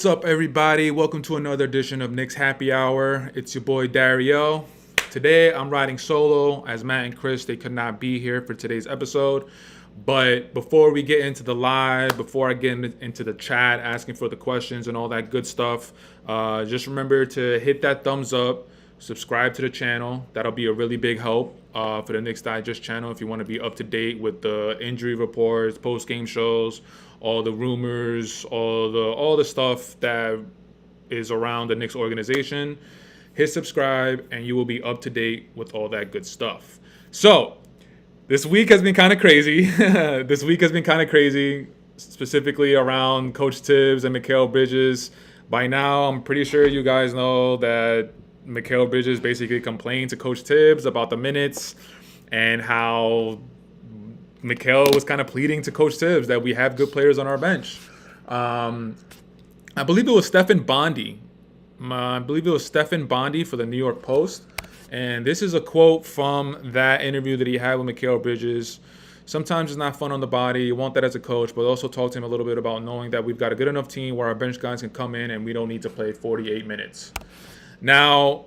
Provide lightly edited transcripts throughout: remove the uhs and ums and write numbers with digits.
What's up, everybody? Welcome to another edition of Knicks Happy Hour. It's your boy Dariel. Today, I'm riding solo as Matt and Chris. They could not be here for today's episode. But before we get into the live, before I get into the chat, asking for the questions and all that good stuff, just remember to hit that thumbs up, subscribe to the channel. That'll be a really big help for the Knicks Digest channel if you want to be up to date with the injury reports, post-game shows, all the rumors, all the stuff that is around the Knicks organization. Hit subscribe and you will be up to date with all that good stuff. So, this week has been kind of crazy. Specifically around Coach Thibs and Mikal Bridges. By now, I'm pretty sure you guys know that Mikal Bridges basically complained to Coach Thibs about the minutes and how Mikal was kind of pleading to Coach Thibs that we have good players on our bench. I believe it was Stephen Bondy. For the New York Post. And this is a quote from that interview that he had with Mikal Bridges. Sometimes it's not fun on the body. You want that as a coach, but also talk to him a little bit about knowing that we've got a good enough team where our bench guys can come in and we don't need to play 48 minutes. Now,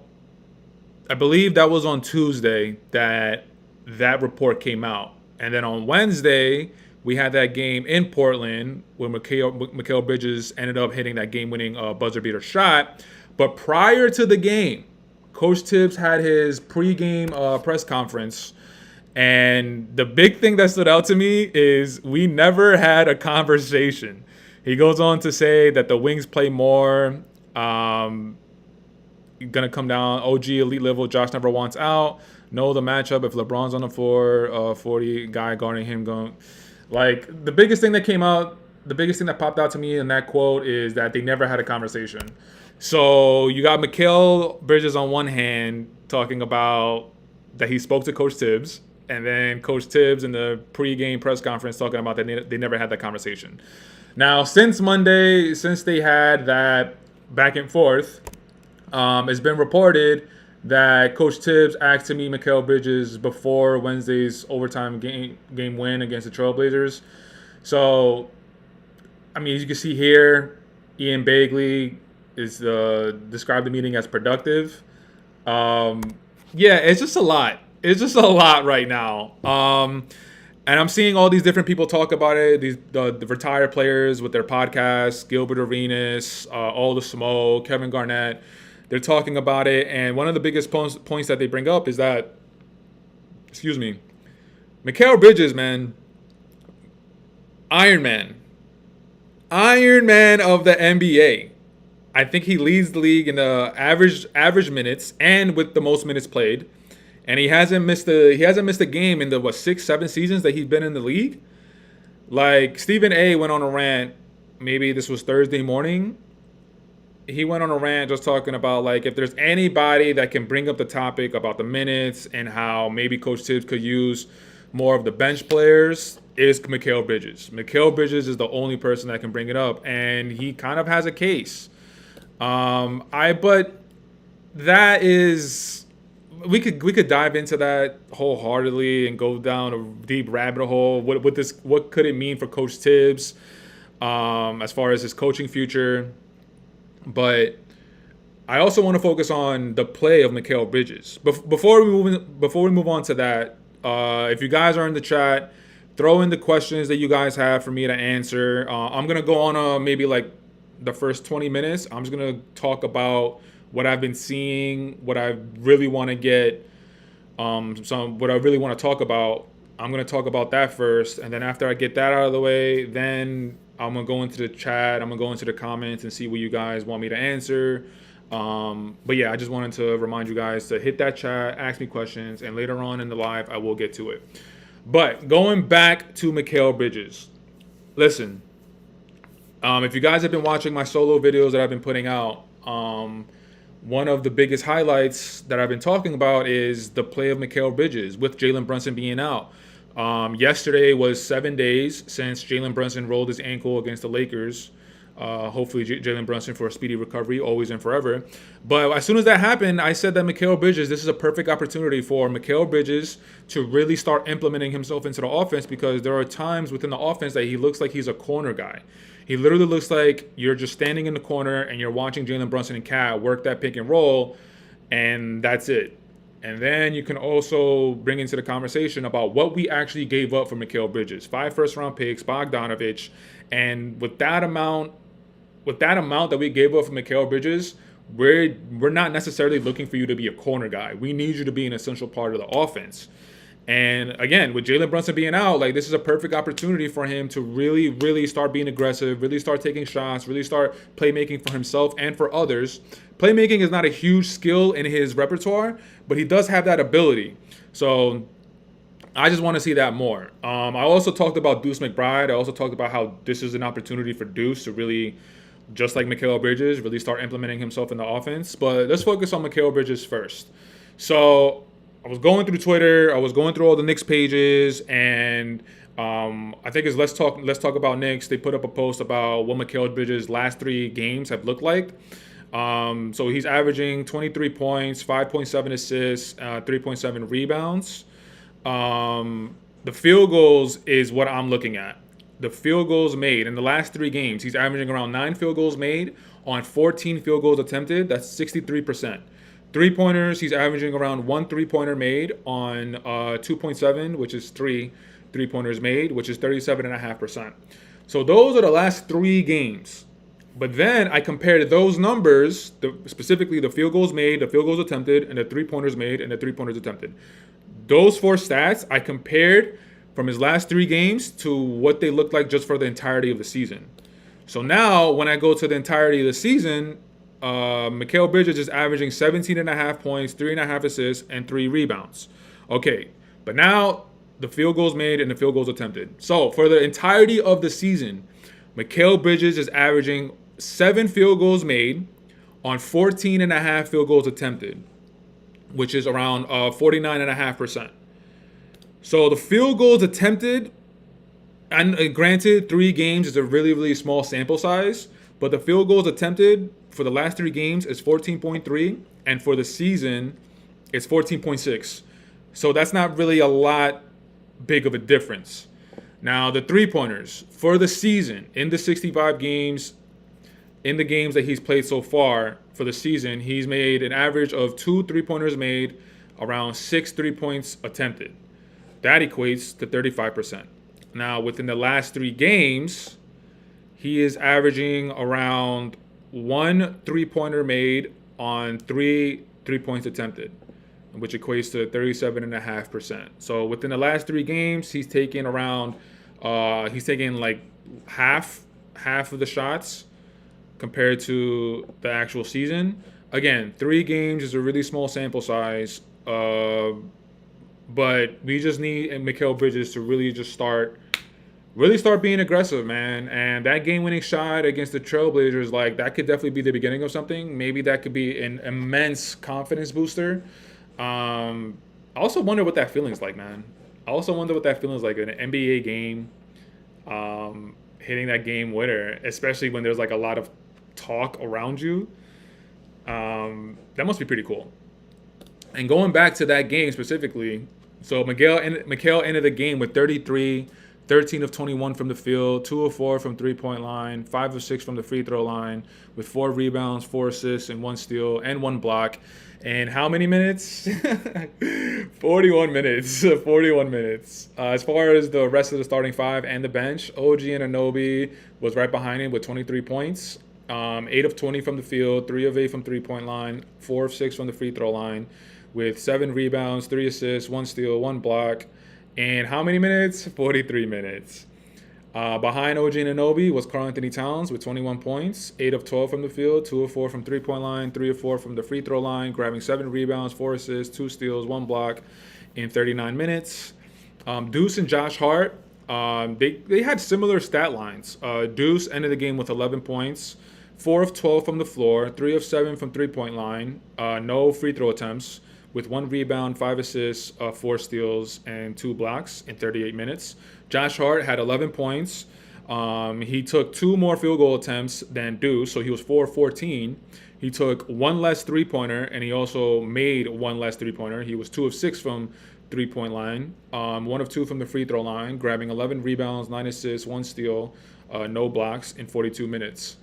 I believe that was on Tuesday that report came out. And then on Wednesday, we had that game in Portland where Mikal Bridges ended up hitting that game-winning buzzer beater shot. But prior to the game, Coach Thibs had his pregame press conference, and the big thing that stood out to me is we never had a conversation. He goes on to say that the wings play more, gonna come down, OG elite level, Josh never wants out, know the matchup, if LeBron's on the floor, 40 guy guarding him going. Like, the biggest thing that popped out to me in that quote is that they never had a conversation. So you got Mikal Bridges on one hand talking about that he spoke to Coach Thibs, and then Coach Thibs in the pregame press conference talking about that they never had that conversation. Now, since Monday, since they had that back and forth, it's been reported that Coach Thibs asked to meet Mikal Bridges before Wednesday's overtime game win against the Trailblazers. So, I mean, as you can see here, Ian Bagley is described the meeting as productive. Yeah, it's just a lot. It's just a lot right now. And I'm seeing all these different people talk about it. The retired players with their podcasts, Gilbert Arenas, All the Smoke, Kevin Garnett. They're talking about it, and one of the biggest points that they bring up is that, Mikal Bridges, man, Iron Man of the NBA. I think he leads the league in the average minutes and with the most minutes played, and he hasn't missed a game in the 6-7 seasons that he's been in the league. Like, Stephen A went on a rant. Maybe this was Thursday morning. He went on a rant just talking about, like, if there's anybody that can bring up the topic about the minutes and how maybe Coach Thibs could use more of the bench players, is Mikal Bridges. Mikal Bridges is the only person that can bring it up, and he kind of has a case. But that is, we could dive into that wholeheartedly and go down a deep rabbit hole. What could it mean for Coach Thibs, as far as his coaching future? But I also want to focus on the play of Mikal Bridges. Before we move on to that, if you guys are in the chat, throw in the questions that you guys have for me to answer. I'm gonna go on maybe like the first 20 minutes. I'm just gonna talk about what I've been seeing, what I really want to get, what I really want to talk about. I'm gonna talk about that first, and then after I get that out of the way, then I'm going to go into the chat. I'm going to go into the comments and see what you guys want me to answer. But yeah, I just wanted to remind you guys to hit that chat, ask me questions, and later on in the live, I will get to it. But going back to Mikal Bridges. Listen, if you guys have been watching my solo videos that I've been putting out, one of the biggest highlights that I've been talking about is the play of Mikal Bridges with Jalen Brunson being out. Yesterday was 7 days since Jalen Brunson rolled his ankle against the Lakers. Hopefully, Jalen Brunson for a speedy recovery, always and forever. But as soon as that happened, I said that Mikal Bridges, this is a perfect opportunity for Mikal Bridges to really start implementing himself into the offense, because there are times within the offense that he looks like he's a corner guy. He literally looks like you're just standing in the corner and you're watching Jalen Brunson and Cat work that pick and roll, and that's it. And then you can also bring into the conversation about what we actually gave up for Mikal Bridges. 5 first-round picks, Bogdanovich, and with that amount that we gave up for Mikal Bridges, we're not necessarily looking for you to be a corner guy. We need you to be an essential part of the offense. And again, with Jalen Brunson being out, like, this is a perfect opportunity for him to really, really start being aggressive, really start taking shots, really start playmaking for himself and for others. Playmaking is not a huge skill in his repertoire, but he does have that ability. So I just want to see that more. I also talked about Deuce McBride. I also talked about how this is an opportunity for Deuce to really, just like Mikal Bridges, really start implementing himself in the offense. But let's focus on Mikal Bridges first. So I was going through Twitter. I was going through all the Knicks pages, and I think it's let's talk about Knicks. They put up a post about what Mikal Bridges' last 3 games have looked like. So he's averaging 23 points, 5.7 assists, 3.7 rebounds. The field goals is what I'm looking at. The field goals made in the last 3 games, he's averaging around 9 field goals made on 14 field goals attempted. That's 63%. 3-pointers, he's averaging around 1 3-pointer made on 2.7, which is 3 3-pointers made, which is 37.5%. So those are the last 3 games. But then I compared those numbers, specifically the field goals made, the field goals attempted, and the 3-pointers made, and the 3-pointers attempted. Those 4 stats I compared from his last 3 games to what they looked like just for the entirety of the season. So now when I go to the entirety of the season, Mikal Bridges is averaging 17.5 points, 3.5 assists, and 3 rebounds. Okay, but now the field goals made and the field goals attempted. So for the entirety of the season, Mikal Bridges is averaging 7 field goals made on 14.5 field goals attempted, which is around 49.5%. So the field goals attempted, and granted, 3 games is a really, really small sample size, but the field goals attempted for the last 3 games is 14.3, and for the season, it's 14.6. So that's not really a lot big of a difference. Now, the 3-pointers for the season, in the 65 games, in the games that he's played so far for the season, he's made an average of 2 3-pointers made, around 6 3-points attempted. That equates to 35%. Now, within the last 3 games, he is averaging around 1 3-pointer made on 3 3-points attempted, which equates to 37.5%. So within the last 3 games, he's taking around, like half of the shots compared to the actual season. Again, 3 games is a really small sample size, but we just need Mikal Bridges to really start being aggressive, man. And that game-winning shot against the Trailblazers, like, that could definitely be the beginning of something. Maybe that could be an immense confidence booster. I also wonder what that feeling's like, man. I also wonder what that feeling's like in an NBA game, hitting that game winner, especially when there's like a lot of talk around you. That must be pretty cool. And going back to that game specifically, so Mikal ended the game with 33, 13 of 21 from the field, 2 of 4 from three-point line, 5 of 6 from the free throw line, with 4 rebounds, 4 assists, and 1 steal, and 1 block. And how many minutes? 41 minutes. 41 minutes. As far as the rest of the starting 5 and the bench, OG Anunoby was right behind him with 23 points, 8 of 20 from the field, 3 of 8 from three-point line, 4 of 6 from the free throw line, with 7 rebounds, 3 assists, 1 steal, 1 block. And how many minutes? 43 minutes. Behind OG Anunoby was Karl-Anthony Towns with 21 points, 8 of 12 from the field, 2 of 4 from three-point line, 3 of 4 from the free throw line, grabbing 7 rebounds, 4 assists, 2 steals, 1 block in 39 minutes. Deuce and Josh Hart, they had similar stat lines. Deuce ended the game with 11 points, 4 of 12 from the floor, 3 of 7 from three-point line, no free throw attempts, with 1 rebound, 5 assists, 4 steals, and 2 blocks in 38 minutes. Josh Hart had 11 points, He took 2 more field goal attempts than Deuce, so he was 4 of 14. He took 1 less three-pointer, and he also made 1 less three-pointer. He was 2 of 6 from three-point line, 1 of 2 from the free throw line, grabbing 11 rebounds, 9 assists, 1 steal, no blocks in 42 minutes.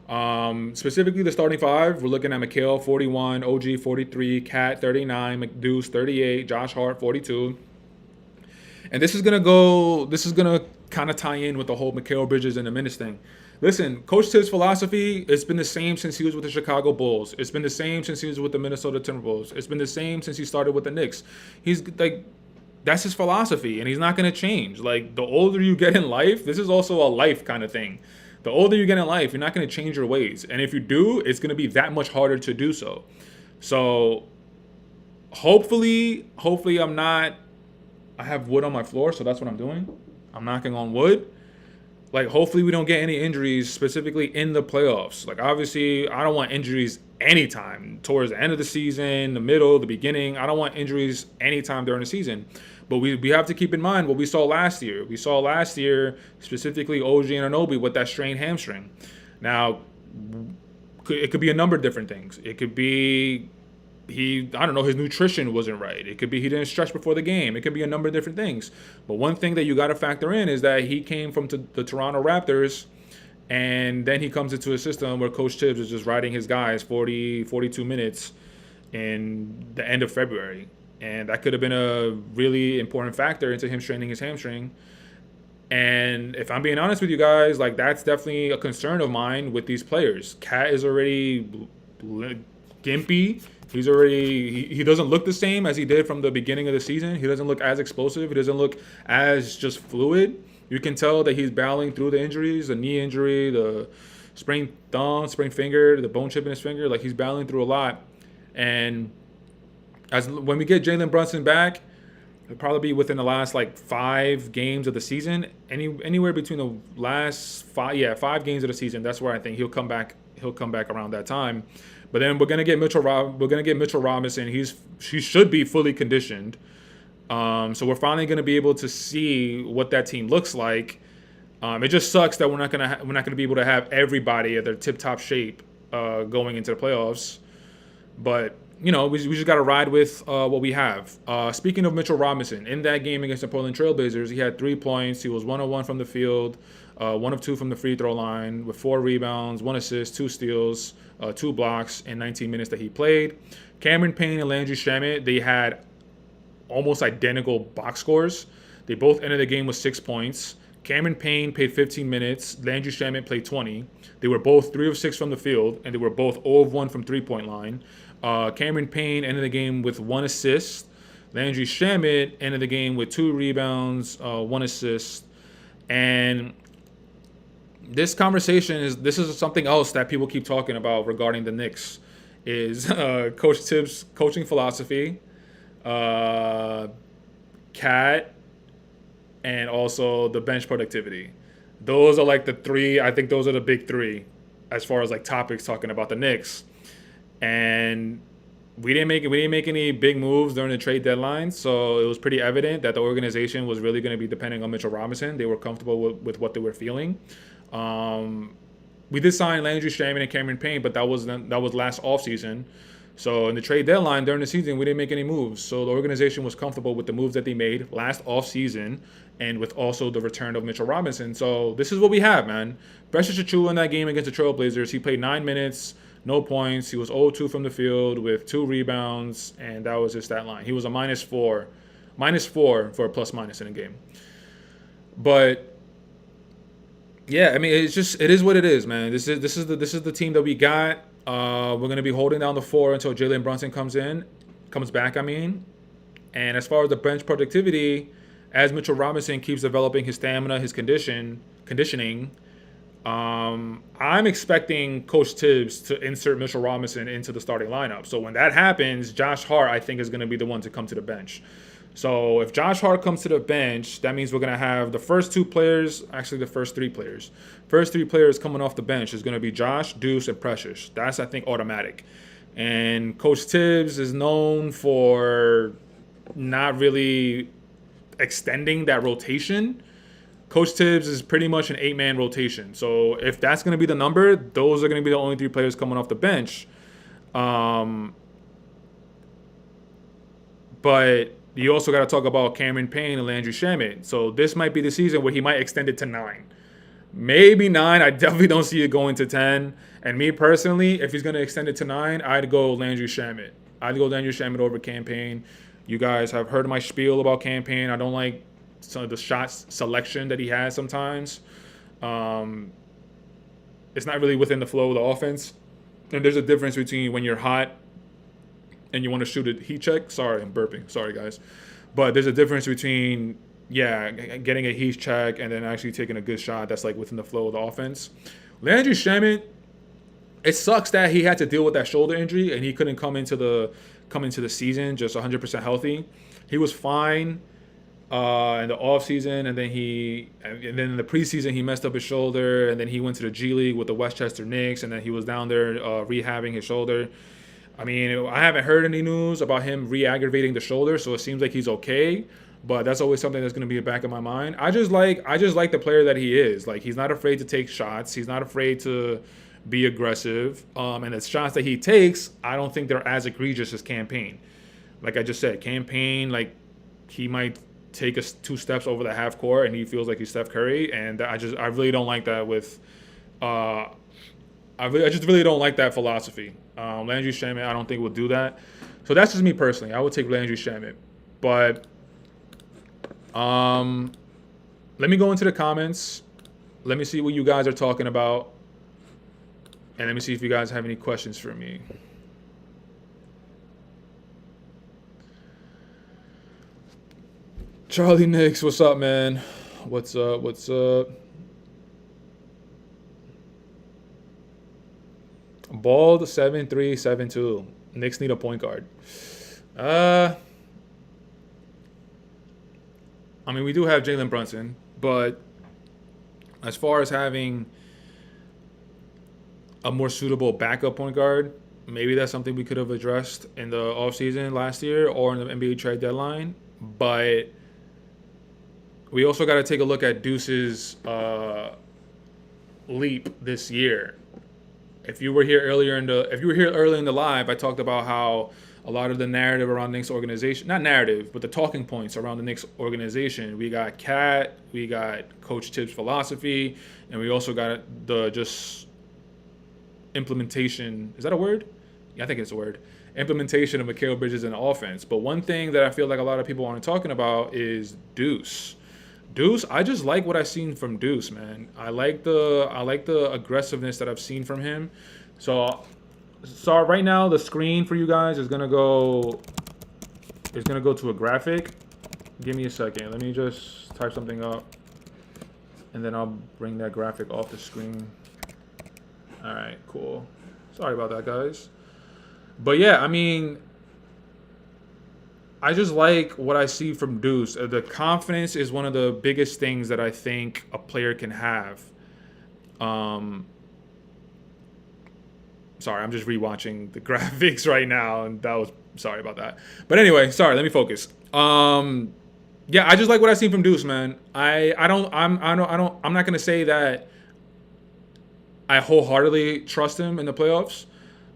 Specifically the starting five, we're looking at Mikal 41, OG 43, Cat 39, McDeuce 38, Josh Hart 42. And this is gonna kind of tie in with the whole Mikal Bridges and the minutes thing. Listen, Coach Thibs' philosophy, it's been the same since he was with the Chicago Bulls. It's been the same since he was with the Minnesota Timberwolves. It's been the same since he started with the Knicks. He's like, that's his philosophy, and he's not going to change. Like, the older you get in life, this is also a life kind of thing. The older you get in life, you're not going to change your ways. And if you do, it's going to be that much harder to do so. So hopefully I have wood on my floor, so that's what I'm doing. I'm knocking on wood. Like, hopefully we don't get any injuries specifically in the playoffs. Like, obviously, I don't want injuries anytime towards the end of the season, the middle, the beginning. I don't want injuries anytime during the season. But we have to keep in mind what we saw last year. We saw last year, specifically OG Anunoby with that strained hamstring. Now, it could be a number of different things. It could be his nutrition wasn't right. It could be he didn't stretch before the game. It could be a number of different things. But one thing that you got to factor in is that he came from the Toronto Raptors, and then he comes into a system where Coach Thibs is just riding his guys 42 minutes in the end of February. And that could have been a really important factor into him straining his hamstring. And if I'm being honest with you guys, like, that's definitely a concern of mine with these players. Cat is already gimpy. He doesn't look the same as he did from the beginning of the season. He doesn't look as explosive. He doesn't look as just fluid. You can tell that he's battling through the injuries, the knee injury, the sprained thumb, sprained finger, the bone chip in his finger. Like, he's battling through a lot. And when we get Jalen Brunson back, it'll probably be within the last 5 games of the season. Anywhere between the last 5 games of the season. That's where I think he'll come back. He'll come back around that time. But then we're gonna get Mitchell Robinson. He should be fully conditioned. So we're finally gonna be able to see what that team looks like. It just sucks that we're not gonna be able to have everybody at their tip-top shape going into the playoffs. But we just got to ride with what we have. Speaking of Mitchell Robinson, in that game against the Portland Trailblazers, he had 3 points. He was 1 of 1 from the field, 1 of 2 from the free throw line, with 4 rebounds, 1 assist, 2 steals, 2 blocks in 19 minutes that he played. Cameron Payne and Landry Shamet, they had almost identical box scores. They both ended the game with 6 points. Cameron Payne played 15 minutes. Landry Shamet played 20. They were both 3 of 6 from the field, and they were both 0 of 1 from three-point line. Cameron Payne ended the game with 1 assist. Landry Shamet ended the game with 2 rebounds, 1 assist. And this is something else that people keep talking about regarding the Knicks, is Coach Thibs' coaching philosophy, Cat, and also the bench productivity. Those are the 3. I think those are the big 3 as far as topics talking about the Knicks. And we didn't make any big moves during the trade deadline, so it was pretty evident that the organization was really going to be depending on Mitchell Robinson. They were comfortable with what they were feeling. We did sign Landry Shamet and Cameron Payne, but that was last offseason. So in the trade deadline during the season, we didn't make any moves. So the organization was comfortable with the moves that they made last offseason, and with also the return of Mitchell Robinson. So this is what we have, man. Precious Achiuwa in that game against the Trailblazers, he played 9 minutes. No points. He was 0-2 from the field with 2 rebounds, and that was his stat line. He was a -4 for a plus-minus in a game. But yeah, I mean, it is what it is, man. This is the team that we got. We're gonna be holding down the 4 until Jalen Brunson comes back. And as far as the bench productivity, as Mitchell Robinson keeps developing his stamina, his conditioning. I'm expecting Coach Thibs to insert Mitchell Robinson into the starting lineup. So when that happens, Josh Hart, I think, is going to be the one to come to the bench. So if Josh Hart comes to the bench, that means we're going to have the first 3 players coming off the bench is going to be Josh, Deuce, and Precious. That's, I think, automatic. And Coach Thibs is known for not really extending that rotation, Coach Thibs is pretty much an 8-man rotation. So if that's going to be the number, those are going to be the only 3 players coming off the bench. But you also got to talk about Cameron Payne and Landry Shamet. So this might be the season where he might extend it to 9. Maybe 9. I definitely don't see it going to 10. And me personally, if he's going to extend it to 9, I'd go Landry Shamet. I'd go Landry Shamet over Cam Payne. You guys have heard my spiel about Cam Payne. I don't like some of the shot selection that he has sometimes. It's not really within the flow of the offense. And there's a difference between when you're hot and you want to shoot a heat check. Sorry, I'm burping. Sorry, guys. But there's a difference between, getting a heat check and then actually taking a good shot that's like within the flow of the offense. Landry Shamet, it sucks that he had to deal with that shoulder injury and he couldn't come into the season just 100% healthy. He was fine in the offseason, and then in the preseason he messed up his shoulder, and then he went to the G League with the Westchester Knicks, and then he was down there rehabbing his shoulder. I mean, I haven't heard any news about him re-aggravating the shoulder, so it seems like he's okay. But that's always something that's going to be in the back of my mind. I just like the player that he is. Like, he's not afraid to take shots. He's not afraid to be aggressive. And the shots that he takes, I don't think they're as egregious as Cam Payne. Like I just said, Cam Payne, like, he might take us 2 steps over the half court and he feels like he's Steph Curry. And I really don't like that with I just really don't like that philosophy. Landry Shamet, I don't think will do that. So that's just me personally. I would take Landry Shamet. But let me go into the comments. Let me see what you guys are talking about. And let me see if you guys have any questions for me. Charlie Knicks, what's up, man? What's up? What's up? Bald 7'3", 7'2". Knicks need a point guard. I mean, we do have Jalen Brunson, but as far as having a more suitable backup point guard, maybe that's something we could have addressed in the offseason last year or in the NBA trade deadline. But we also got to take a look at Deuce's leap this year. If you were here early in the live, I talked about how a lot of the narrative around the Knicks organization, not narrative, but the talking points around the Knicks organization. We got Cat, we got Coach Thibs' philosophy, and we also got the just implementation. Is that a word? Yeah, I think it's a word. Implementation of Mikal Bridges in the offense. But one thing that I feel like a lot of people aren't talking about is Deuce. Deuce, I just like what I've seen from Deuce, man. I like the aggressiveness that I've seen from him. So right now the screen for you guys is gonna go to a graphic. Give me a second. Let me just type something up, and then I'll bring that graphic off the screen. All right, cool. Sorry about that, guys. But yeah, I mean, I just like what I see from Deuce. The confidence is one of the biggest things that I think a player can have. Sorry, I'm just rewatching the graphics right now, and sorry about that. But anyway, sorry, let me focus. Yeah, I just like what I've seen from Deuce, man. I'm not gonna say that I wholeheartedly trust him in the playoffs,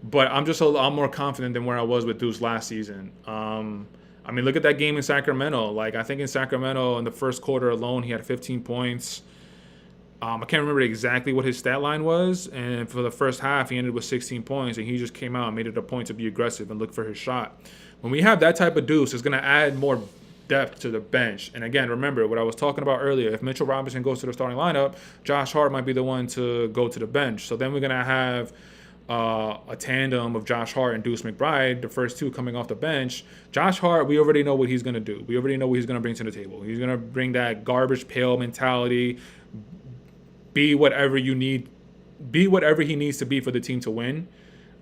but I'm just a lot more confident than where I was with Deuce last season. I mean, look at that game in Sacramento. Like, I think in Sacramento in the first quarter alone, he had 15 points. I can't remember exactly what his stat line was. And for the first half, he ended with 16 points. And he just came out and made it a point to be aggressive and look for his shot. When we have that type of Deuce, it's going to add more depth to the bench. And again, remember what I was talking about earlier. If Mitchell Robinson goes to the starting lineup, Josh Hart might be the one to go to the bench. So then we're going to have a tandem of Josh Hart and Deuce McBride, the first 2 coming off the bench. Josh Hart, we already know what he's going to do. We already know what he's going to bring to the table. He's going to bring that garbage pail mentality, be whatever he needs to be for the team to win.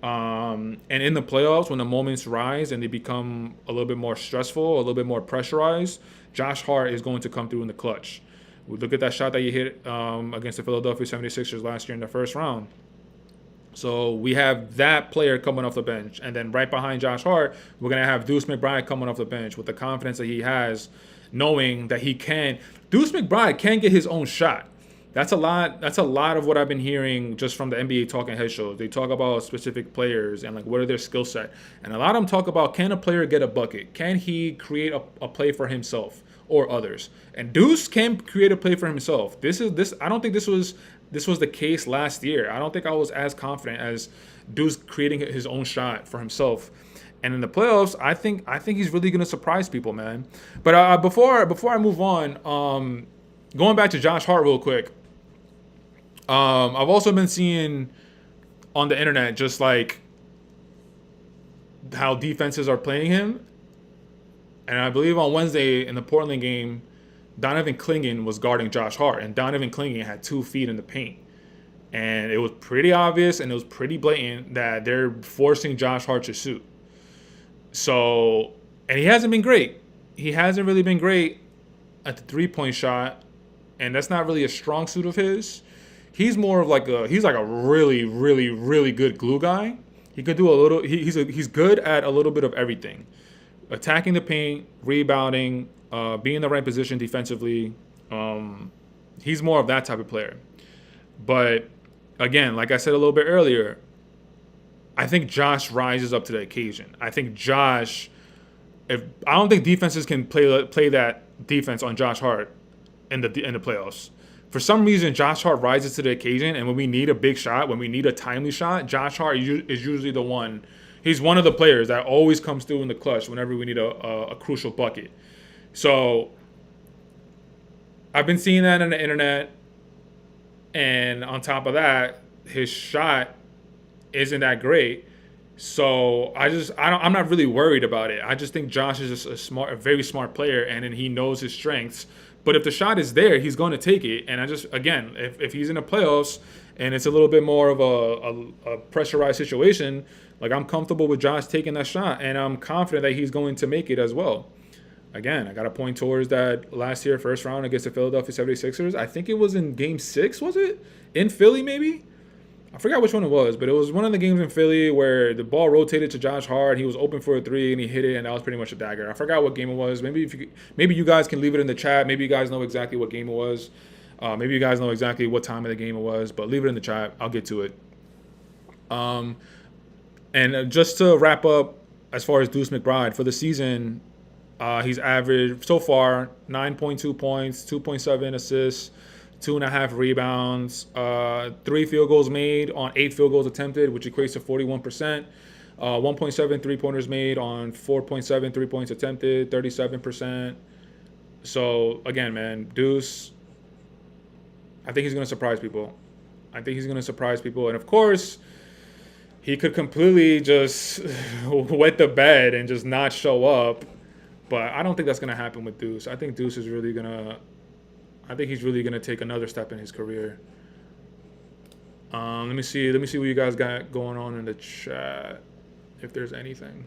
And in the playoffs, when the moments rise and they become a little bit more stressful, a little bit more pressurized, Josh Hart is going to come through in the clutch. We look at that shot that he hit against the Philadelphia 76ers last year in the first round. So we have that player coming off the bench. And then right behind Josh Hart, we're going to have Deuce McBride coming off the bench with the confidence that he has knowing that he can. Deuce McBride can get his own shot. That's a lot. That's a lot of what I've been hearing just from the NBA talking head shows. They talk about specific players and like what are their skill set, and a lot of them talk about, can a player get a bucket? Can he create a play for himself or others? And Deuce can create a play for himself. This. I don't think this was the case last year. I don't think I was as confident as Deuce creating his own shot for himself. And in the playoffs, I think he's really gonna surprise people, man. But before I move on, going back to Josh Hart real quick. I've also been seeing on the internet just like how defenses are playing him. And I believe on Wednesday in the Portland game, Donovan Clingan was guarding Josh Hart, and Donovan Clingan had 2 feet in the paint. And it was pretty obvious and it was pretty blatant that they're forcing Josh Hart to shoot. So, and he hasn't been great. He hasn't really been great at the 3-point shot, and that's not really a strong suit of his. He's more of like a really, really, really good glue guy. He could do a little. He's good at a little bit of everything, attacking the paint, rebounding, being in the right position defensively. He's more of that type of player. But again, like I said a little bit earlier, I think Josh rises up to the occasion. I think Josh. I don't think defenses can play that defense on Josh Hart in the playoffs. For some reason, Josh Hart rises to the occasion, and when we need a big shot, when we need a timely shot, Josh Hart is usually the one. He's one of the players that always comes through in the clutch whenever we need a crucial bucket. So I've been seeing that on the internet, and on top of that, his shot isn't that great. So I'm not really worried about it. I just think Josh is just a very smart player, and then he knows his strengths. But if the shot is there, he's going to take it. And if he's in the playoffs and it's a little bit more of a pressurized situation, like I'm comfortable with Josh taking that shot, and I'm confident that he's going to make it as well. Again, I got to point towards that last year, first round against the Philadelphia 76ers. I think it was in Game 6, was it? In Philly, maybe? I forgot which one it was, but it was one of the games in Philly where the ball rotated to Josh Hart. He was open for a 3, and he hit it, and that was pretty much a dagger. I forgot what game it was. Maybe you guys can leave it in the chat. Maybe you guys know exactly what game it was. Maybe you guys know exactly what time of the game it was, but leave it in the chat. I'll get to it. And just to wrap up, as far as Deuce McBride, for the season, he's averaged so far 9.2 points, 2.7 assists, 2.5 rebounds, 3 field goals made on 8 field goals attempted, which equates to 41%. 1.7 3-pointers made on 4.7 3-points attempted, 37%. So, again, man, Deuce, I think he's going to surprise people. And, of course, he could completely just wet the bed and just not show up. But I don't think that's going to happen with Deuce. I think Deuce is really going to... I think he's really going to take another step in his career. Let me see what you guys got going on in the chat, if there's anything.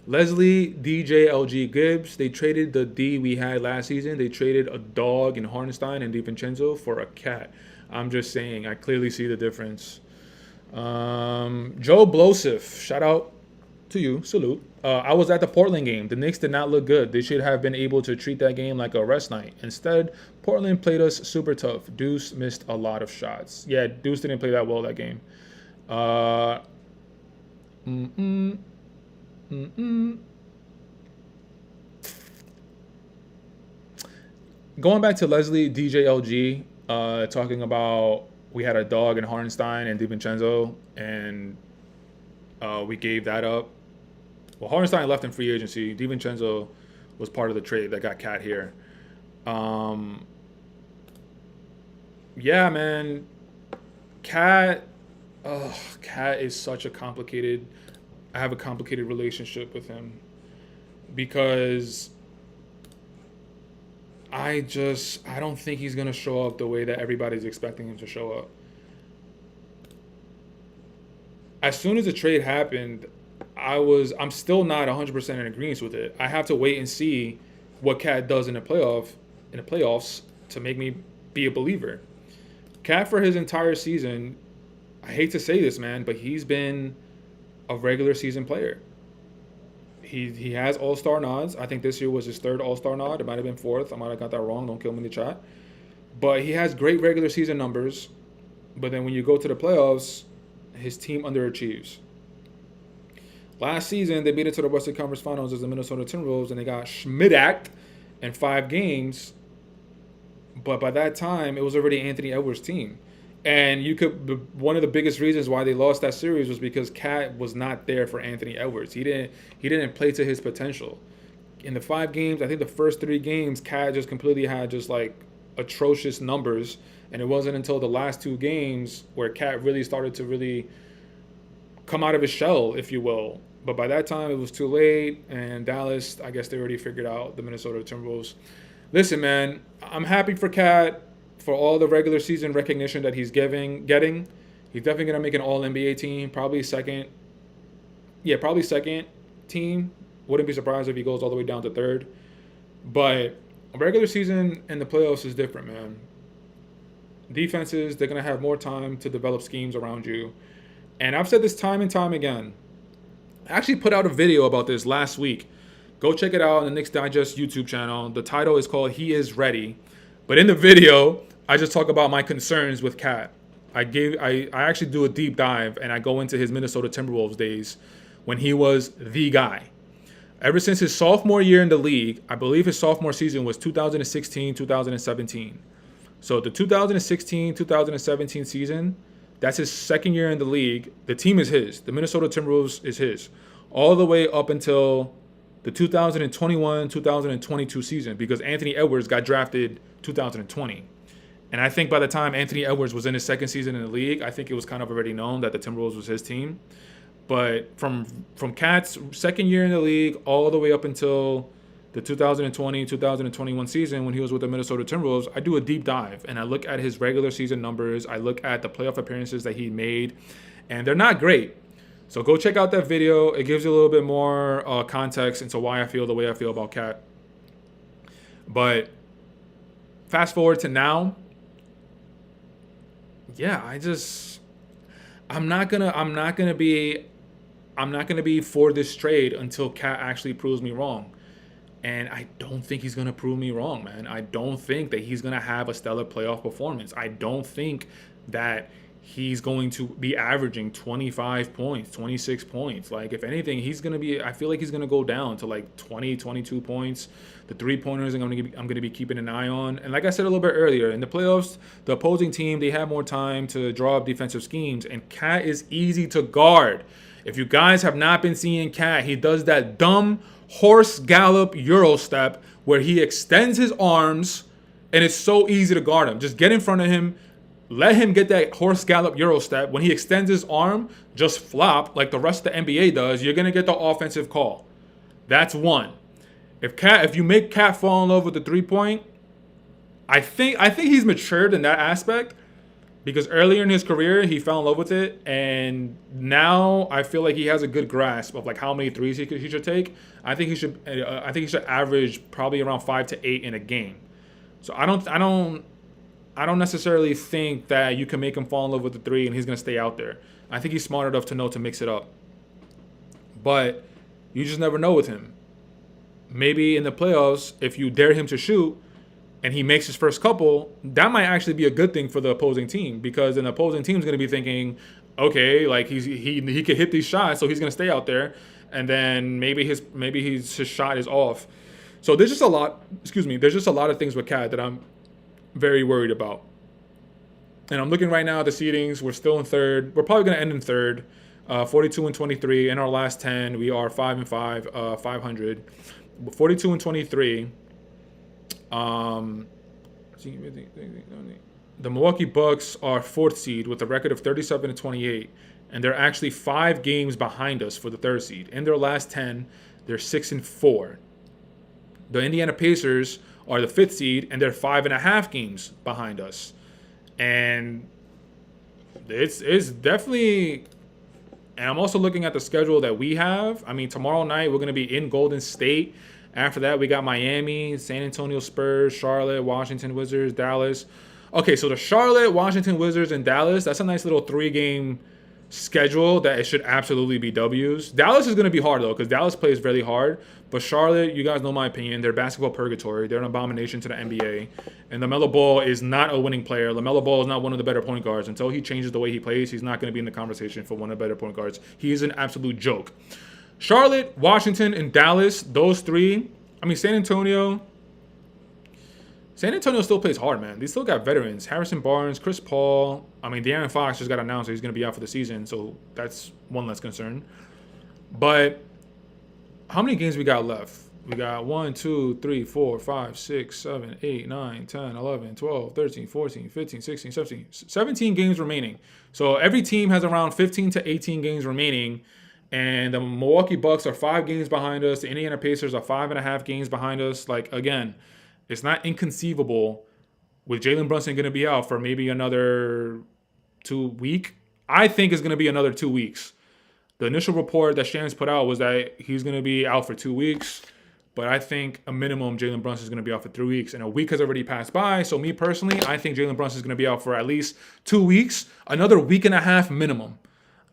Leslie, DJ, LG, Gibbs. They traded the D we had last season. They traded a dog in Hartenstein and DiVincenzo for a cat. I'm just saying, I clearly see the difference. Joe Blosif, shout out to you. Salute. I was at the Portland game. The Knicks did not look good. They should have been able to treat that game like a rest night. Instead, Portland played us super tough. Deuce missed a lot of shots. Yeah, Deuce didn't play that well that game. Going back to Leslie, DJ, LG, talking about we had a dog in Hartenstein and DiVincenzo, and we gave that up. Well, Hartenstein left in free agency. DiVincenzo was part of the trade that got Cat here. Yeah, man. Cat is such a complicated... I have a complicated relationship with him because I don't think he's going to show up the way that everybody's expecting him to show up. As soon as the trade happened, I'm still not 100% in agreement with it. I have to wait and see what Cat does in the playoffs to make me be a believer. Cat, for his entire season, I hate to say this, man, but he's been a regular season player. He has All-Star nods. I think this year was his third All-Star nod. It might have been fourth. I might have got that wrong. Don't kill me in the chat. But he has great regular season numbers. But then when you go to the playoffs, his team underachieves. Last season, they made it to the Western Conference Finals as the Minnesota Timberwolves, and they got schmidacked in 5 games. But by that time, it was already Anthony Edwards' team. And one of the biggest reasons why they lost that series was because Cat was not there for Anthony Edwards. He didn't play to his potential. In the 5 games, I think the first 3 games, Cat just completely had just like atrocious numbers. And it wasn't until the last 2 games where Cat really started to really come out of his shell, if you will. But by that time, it was too late. And Dallas, I guess they already figured out the Minnesota Timberwolves. Listen, man, I'm happy for Cat for all the regular season recognition that he's getting. He's definitely going to make an All-NBA team, probably second team. Wouldn't be surprised if he goes all the way down to third. But a regular season and the playoffs is different, man. Defenses, they're going to have more time to develop schemes around you. And I've said this time and time again. I actually put out a video about this last week. Go check it out on the Knicks Digest YouTube channel. The title is called He Is Ready. But in the video, I just talk about my concerns with Cat. I actually do a deep dive, and I go into his Minnesota Timberwolves days when he was the guy. Ever since his sophomore year in the league, I believe his sophomore season was 2016, 2017. So the 2016-2017 season, that's his second year in the league. The team is his. The Minnesota Timberwolves is his. All the way up until the 2021-2022 season, because Anthony Edwards got drafted 2020. And I think by the time Anthony Edwards was in his second season in the league, I think it was kind of already known that the Timberwolves was his team. But from Cat's second year in the league all the way up until the 2020-2021 season when he was with the Minnesota Timberwolves, I do a deep dive and I look at his regular season numbers. I look at the playoff appearances that he made, and they're not great. So go check out that video. It gives you a little bit more context into why I feel the way I feel about Cat. But fast forward to now, yeah, I'm not gonna be for this trade until Cat actually proves me wrong. And I don't think he's going to prove me wrong, man. I don't think that he's going to have a stellar playoff performance. I don't think that he's going to be averaging 25 points, 26 points. Like, if anything, I feel like he's going to go down to like 20, 22 points. The 3-pointers I'm going to be keeping an eye on. And like I said a little bit earlier, in the playoffs, the opposing team, they have more time to draw up defensive schemes. And Cat is easy to guard. If you guys have not been seeing Cat, he does that dumb horse gallop Euro step where he extends his arms, and it's so easy to guard him. Just get in front of him, let him get that horse gallop Euro step. When he extends his arm, just flop like the rest of the NBA does. You're gonna get the offensive call. That's one. If you make Cat fall in love with the 3-point, I think he's matured in that aspect. Because earlier in his career, he fell in love with it, and now I feel like he has a good grasp of like how many threes he should take. I think he should average probably around 5 to 8 in a game. So I don't necessarily think that you can make him fall in love with the 3 and he's gonna stay out there. I think he's smart enough to know to mix it up. But you just never know with him. Maybe in the playoffs, if you dare him to shoot, and he makes his first couple, that might actually be a good thing for the opposing team, because then the opposing team is going to be thinking, okay, like he could hit these shots, so he's going to stay out there, and then maybe his shot is off. So there's just a lot of things with Cat that I'm very worried about. And I'm looking right now at the seedings. We're still in third. We're probably going to end in third. 42-23. In our last 10, we are 5-5, 500. 42-23. The Milwaukee Bucks are 4th seed with a record of 37-28, and they're actually 5 games behind us for the 3rd seed. In their last 10, they're 6-4. The Indiana Pacers are the 5th seed, and they're 5.5 games behind us. And it's definitely. And I'm also looking at the schedule that we have. I mean, tomorrow night we're going to be in Golden State. After that, we got Miami, San Antonio Spurs, Charlotte, Washington Wizards, Dallas. Okay, so the Charlotte, Washington Wizards, and Dallas, that's a nice little 3-game schedule that it should absolutely be W's. Dallas is going to be hard, though, because Dallas plays really hard. But Charlotte, you guys know my opinion. They're basketball purgatory. They're an abomination to the NBA. And LaMelo Ball is not a winning player. LaMelo Ball is not one of the better point guards. Until he changes the way he plays, he's not going to be in the conversation for one of the better point guards. He is an absolute joke. Charlotte, Washington, and Dallas, those three. I mean, San Antonio still plays hard, man. They still got veterans. Harrison Barnes, Chris Paul. I mean, De'Aaron Fox just got announced that he's going to be out for the season, so that's one less concern. But how many games we got left? We got 1, 2, 3, 4, 5, 6, 7, 8, 9, 10, 11, 12, 13, 14, 15, 16, 17. 17 games remaining. So every team has around 15 to 18 games remaining. And the Milwaukee Bucks are 5 games behind us. The Indiana Pacers are 5.5 games behind us. Like, again, it's not inconceivable with Jalen Brunson going to be out for maybe another 2 weeks. I think it's going to be another 2 weeks. The initial report that Shams put out was that he's going to be out for 2 weeks. But I think a minimum Jalen Brunson is going to be out for 3 weeks. And a week has already passed by. So me personally, I think Jalen Brunson is going to be out for at least 2 weeks. Another week and a half minimum.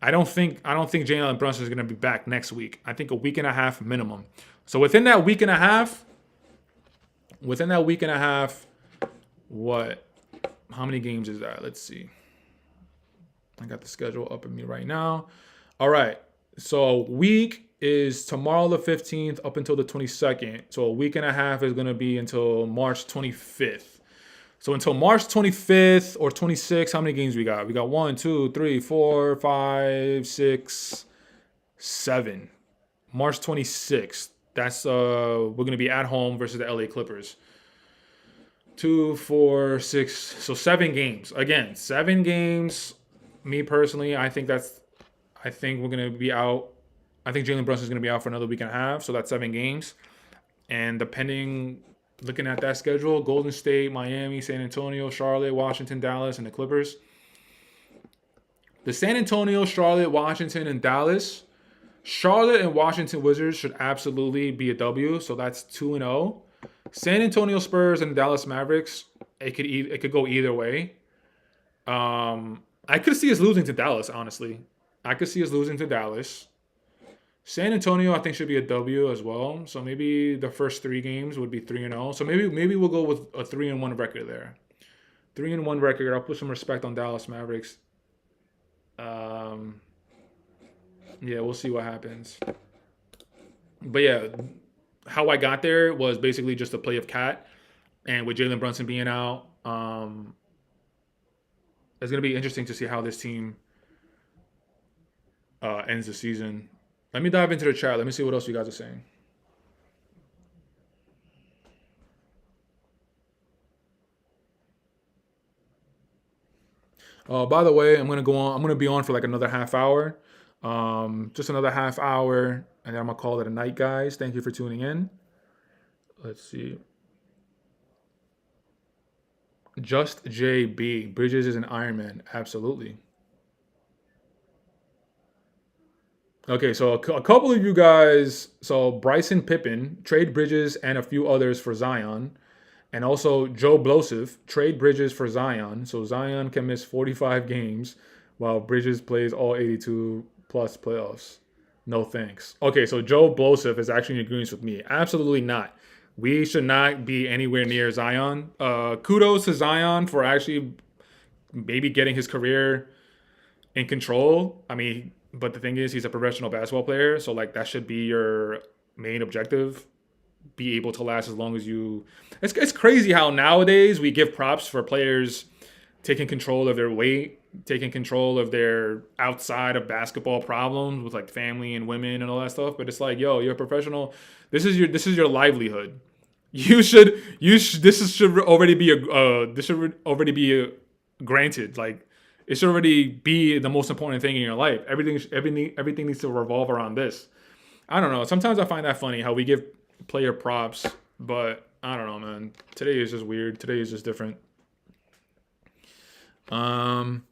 I don't think Jalen Brunson is going to be back next week. I think a week and a half minimum. So within that week and a half, what? How many games is that? Let's see. I got the schedule up at me right now. All right. So week is tomorrow the 15th up until the 22nd. So a week and a half is going to be until March 25th. So until March 25th or 26th, how many games we got? We got 1, 2, 3, 4, 5, 6, 7. March 26th. That's we're gonna be at home versus the LA Clippers. 2, 4, 6. So 7 games. Again, 7 games. Me personally, I think we're gonna be out. I think Jalen Brunson's gonna be out for another week and a half. So that's 7 games. And looking at that schedule, Golden State, Miami, San Antonio, Charlotte, Washington, Dallas, and the Clippers. The San Antonio, Charlotte, Washington, and Dallas. Charlotte and Washington Wizards should absolutely be a W, so that's 2-0. San Antonio Spurs and Dallas Mavericks, it could go either way. I could see us losing to Dallas, honestly. I could see us losing to Dallas. San Antonio, I think, should be a W as well. So maybe the first 3 games would be 3-0. So maybe we'll go with a 3-1 record there. 3-1 record. I'll put some respect on Dallas Mavericks. Yeah, we'll see what happens. But yeah, how I got there was basically just a play of cat. And with Jalen Brunson being out, it's going to be interesting to see how this team ends the season. Let me dive into the chat. Let me see what else you guys are saying. By the way, I'm gonna be on for like another half hour. Just another half hour, and then I'm gonna call it a night, guys. Thank you for tuning in. Let's see. Just JB. Bridges is an Iron Man. Absolutely. Okay, so a couple of you guys, so Bryson Pippen, trade Bridges and a few others for Zion. And also Joe Blosif, trade Bridges for Zion. So Zion can miss 45 games while Bridges plays all 82 plus playoffs. No thanks. Okay, so Joe Blosif is actually in agreement with me. Absolutely not. We should not be anywhere near Zion. Kudos to Zion for actually maybe getting his career in control. I mean, but the thing is, he's a professional basketball player, so like that should be your main objective. Be able to last as long as you. It's crazy how nowadays we give props for players taking control of their weight, taking control of their outside of basketball problems with like family and women and all that stuff. But it's like, yo, you're a professional. This is your livelihood. This should already be granted. Like, it should already be the most important thing in your life. Everything needs to revolve around this. I don't know. Sometimes I find that funny how we give player props, but I don't know, man. Today is just weird. Today is just different. AP,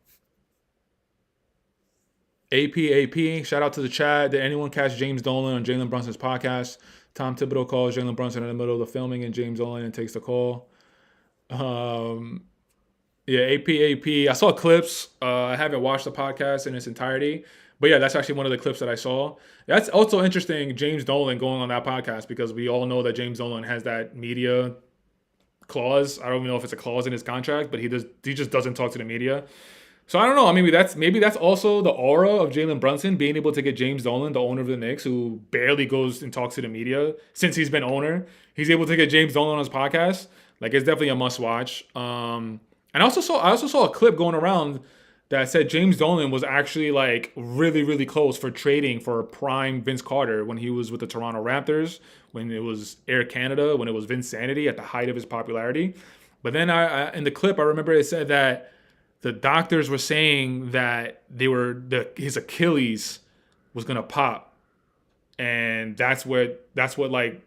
shout out to the chat. Did anyone catch James Dolan on Jalen Brunson's podcast? Tom Thibodeau calls Jalen Brunson in the middle of the filming and James Dolan takes the call. Yeah, Yeah, AP. I saw clips. I haven't watched the podcast in its entirety, but yeah, that's actually one of the clips that I saw. That's also interesting. James Dolan going on that podcast because we all know that James Dolan has that media clause. I don't even know if it's a clause in his contract, but he just doesn't talk to the media. So I don't know. I mean, maybe that's also the aura of Jalen Brunson being able to get James Dolan, the owner of the Knicks, who barely goes and talks to the media since he's been owner. He's able to get James Dolan on his podcast. Like it's definitely a must watch. And I also saw a clip going around that said James Dolan was actually like really really close for trading for prime Vince Carter when he was with the Toronto Raptors, when it was Air Canada, when it was Vince Sanity at the height of his popularity. But then in the clip I remember it said that the doctors were saying that his Achilles was gonna pop, and that's what like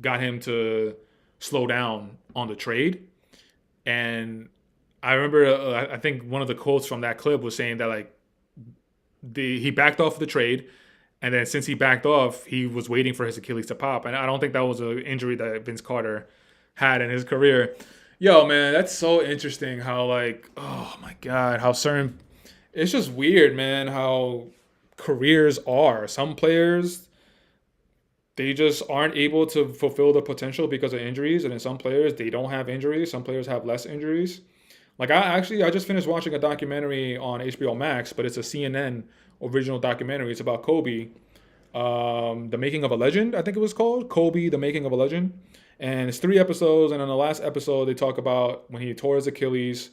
got him to slow down on the trade. And I remember I think one of the quotes from that clip was saying that like he backed off the trade, and then since he backed off, he was waiting for his Achilles to pop, and I don't think that was an injury that Vince Carter had in his career. Yo, man, that's so interesting how like, oh my God, how certain, it's just weird, man, how careers are. Some players, they just aren't able to fulfill the potential because of injuries. And then some players, they don't have injuries. Some players have less injuries. Like I just finished watching a documentary on HBO Max, but it's a CNN original documentary. It's about Kobe, The Making of a Legend, I think it was called. Kobe, The Making of a Legend. And it's 3 episodes. And on the last episode, they talk about when he tore his Achilles.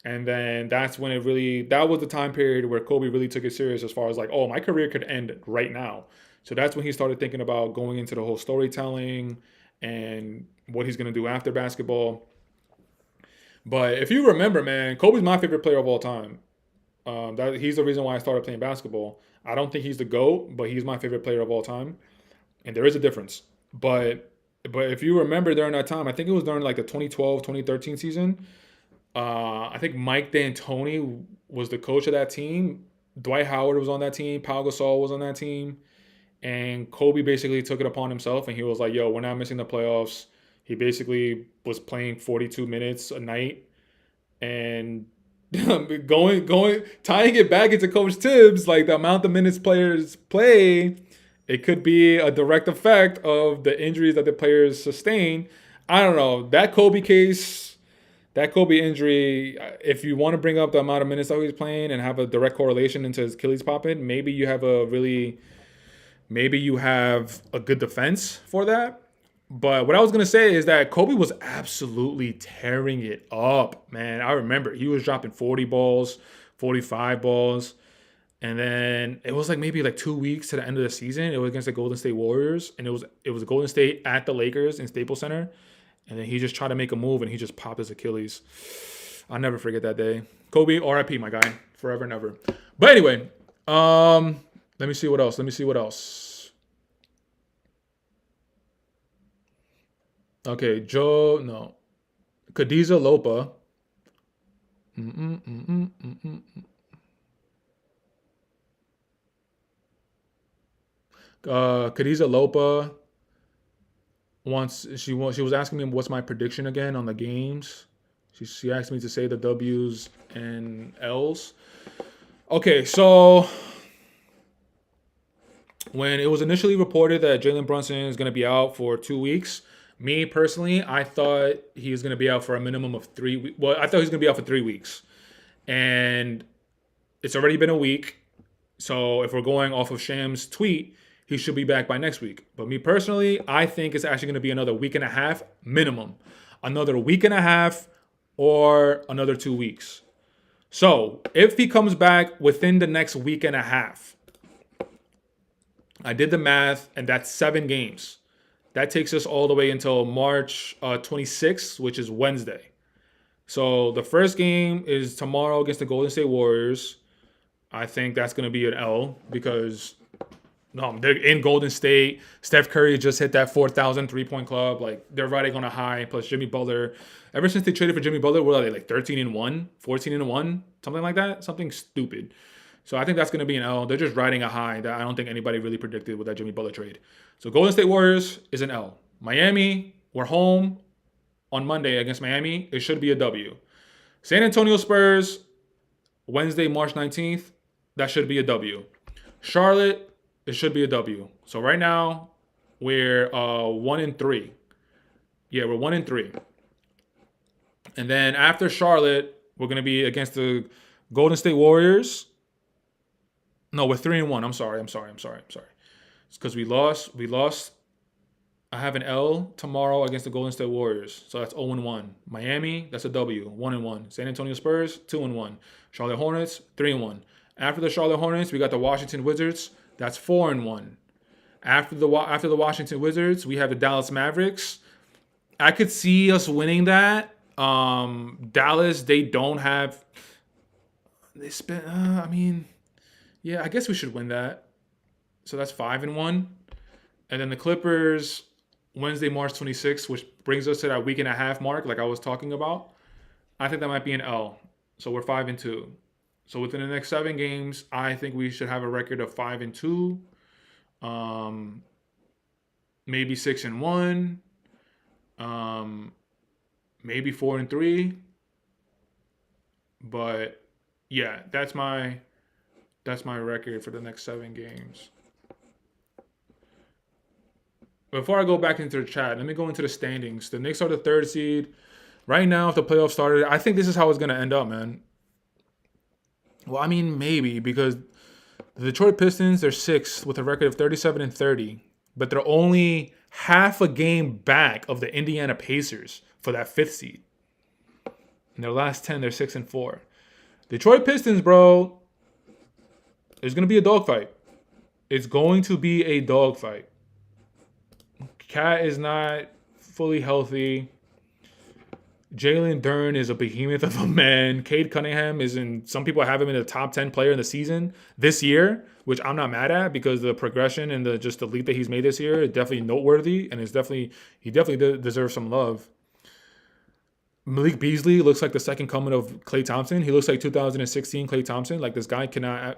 And then that was the time period where Kobe really took it serious as far as like, oh, my career could end right now. So that's when he started thinking about going into the whole storytelling and what he's going to do after basketball. But if you remember, man, Kobe's my favorite player of all time. He's the reason why I started playing basketball. I don't think he's the GOAT, but he's my favorite player of all time. And there is a difference. But if you remember during that time, I think it was during like the 2012, 2013 season, I think Mike D'Antoni was the coach of that team. Dwight Howard was on that team. Pau Gasol was on that team. And Kobe basically took it upon himself and he was like, yo, we're not missing the playoffs. He basically was playing 42 minutes a night and tying it back into Coach Thibs, like the amount of minutes players play, it could be a direct effect of the injuries that the players sustain. I don't know. That Kobe injury, if you want to bring up the amount of minutes that he's playing and have a direct correlation into his Achilles popping, maybe you have a good defense for that. But what I was going to say is that Kobe was absolutely tearing it up, man. I remember he was dropping 40 balls, 45 balls. And then it was like maybe like 2 weeks to the end of the season. It was against the Golden State Warriors. And it was Golden State at the Lakers in Staples Center. And then he just tried to make a move and he just popped his Achilles. I'll never forget that day. Kobe, RIP, my guy. Forever and ever. But anyway, let me see what else. Okay, Khadija Lopa. Khadija Lopa she was asking me what's my prediction again on the games. She asked me to say the W's and L's. Okay, so when it was initially reported that Jalen Brunson is going to be out for 2 weeks, me personally, I thought he was going to be out for a minimum of 3 weeks. Well, I thought he was going to be out for 3 weeks. And it's already been a week. So if we're going off of Sham's tweet, he should be back by next week. But me personally, I think it's actually going to be another week and a half minimum. Another week and a half or another 2 weeks. So if he comes back within the next week and a half, I did the math, and that's 7 games. That takes us all the way until March 26th, which is Wednesday. So the first game is tomorrow against the Golden State Warriors. I think that's going to be an L because they're in Golden State. Steph Curry just hit that 4,000 3-point club. Like, they're riding on a high. Plus Jimmy Butler. Ever since they traded for Jimmy Butler, what are they, like 13-1, 14-1, something like that? Something stupid. So I think that's going to be an L. They're just riding a high that I don't think anybody really predicted with that Jimmy Butler trade. So Golden State Warriors is an L. Miami, we're home on Monday against Miami. It should be a W. San Antonio Spurs, Wednesday, March 19th. That should be a W. Charlotte, it should be a W. So right now, we're 1-3. Yeah, we're 1-3. And then after Charlotte, we're gonna be against the Golden State Warriors. No, we're 3-1. I'm sorry. It's because we lost. I have an L tomorrow against the Golden State Warriors. So that's 0-1. Miami, that's a W, 1-1. San Antonio Spurs, 2-1. Charlotte Hornets, 3-1. After the Charlotte Hornets, we got the Washington Wizards. That's 4-1. After the Washington Wizards, we have the Dallas Mavericks. I could see us winning that. Dallas, they don't have. They spent. Yeah, I guess we should win that. So that's 5-1. And then the Clippers, Wednesday, March 26th, which brings us to that week and a half mark, like I was talking about. I think that might be an L. So we're 5-2. So within the next 7 games, I think we should have a record of 5-2, maybe 6-1, maybe 4-3. But yeah, that's my record for the next 7 games. Before I go back into the chat, let me go into the standings. The Knicks are the 3rd seed. Right now, if the playoffs started, I think this is how it's going to end up, man. Well, maybe, because the Detroit Pistons, they're 6th with a record of 37-30. But they're only half a game back of the Indiana Pacers for that 5th seed. In their last 10, they're 6-4. Detroit Pistons, bro, it's going to be a dogfight. It's going to be a dogfight. Cat is not fully healthy. Jalen Duren is a behemoth of a man. Cade Cunningham is some people have him in the top 10 player in the season this year, which I'm not mad at because the progression and the leap that he's made this year is definitely noteworthy, and he definitely deserves some love. Malik Beasley looks like the second coming of Klay Thompson. He looks like 2016 Klay Thompson. Like, this guy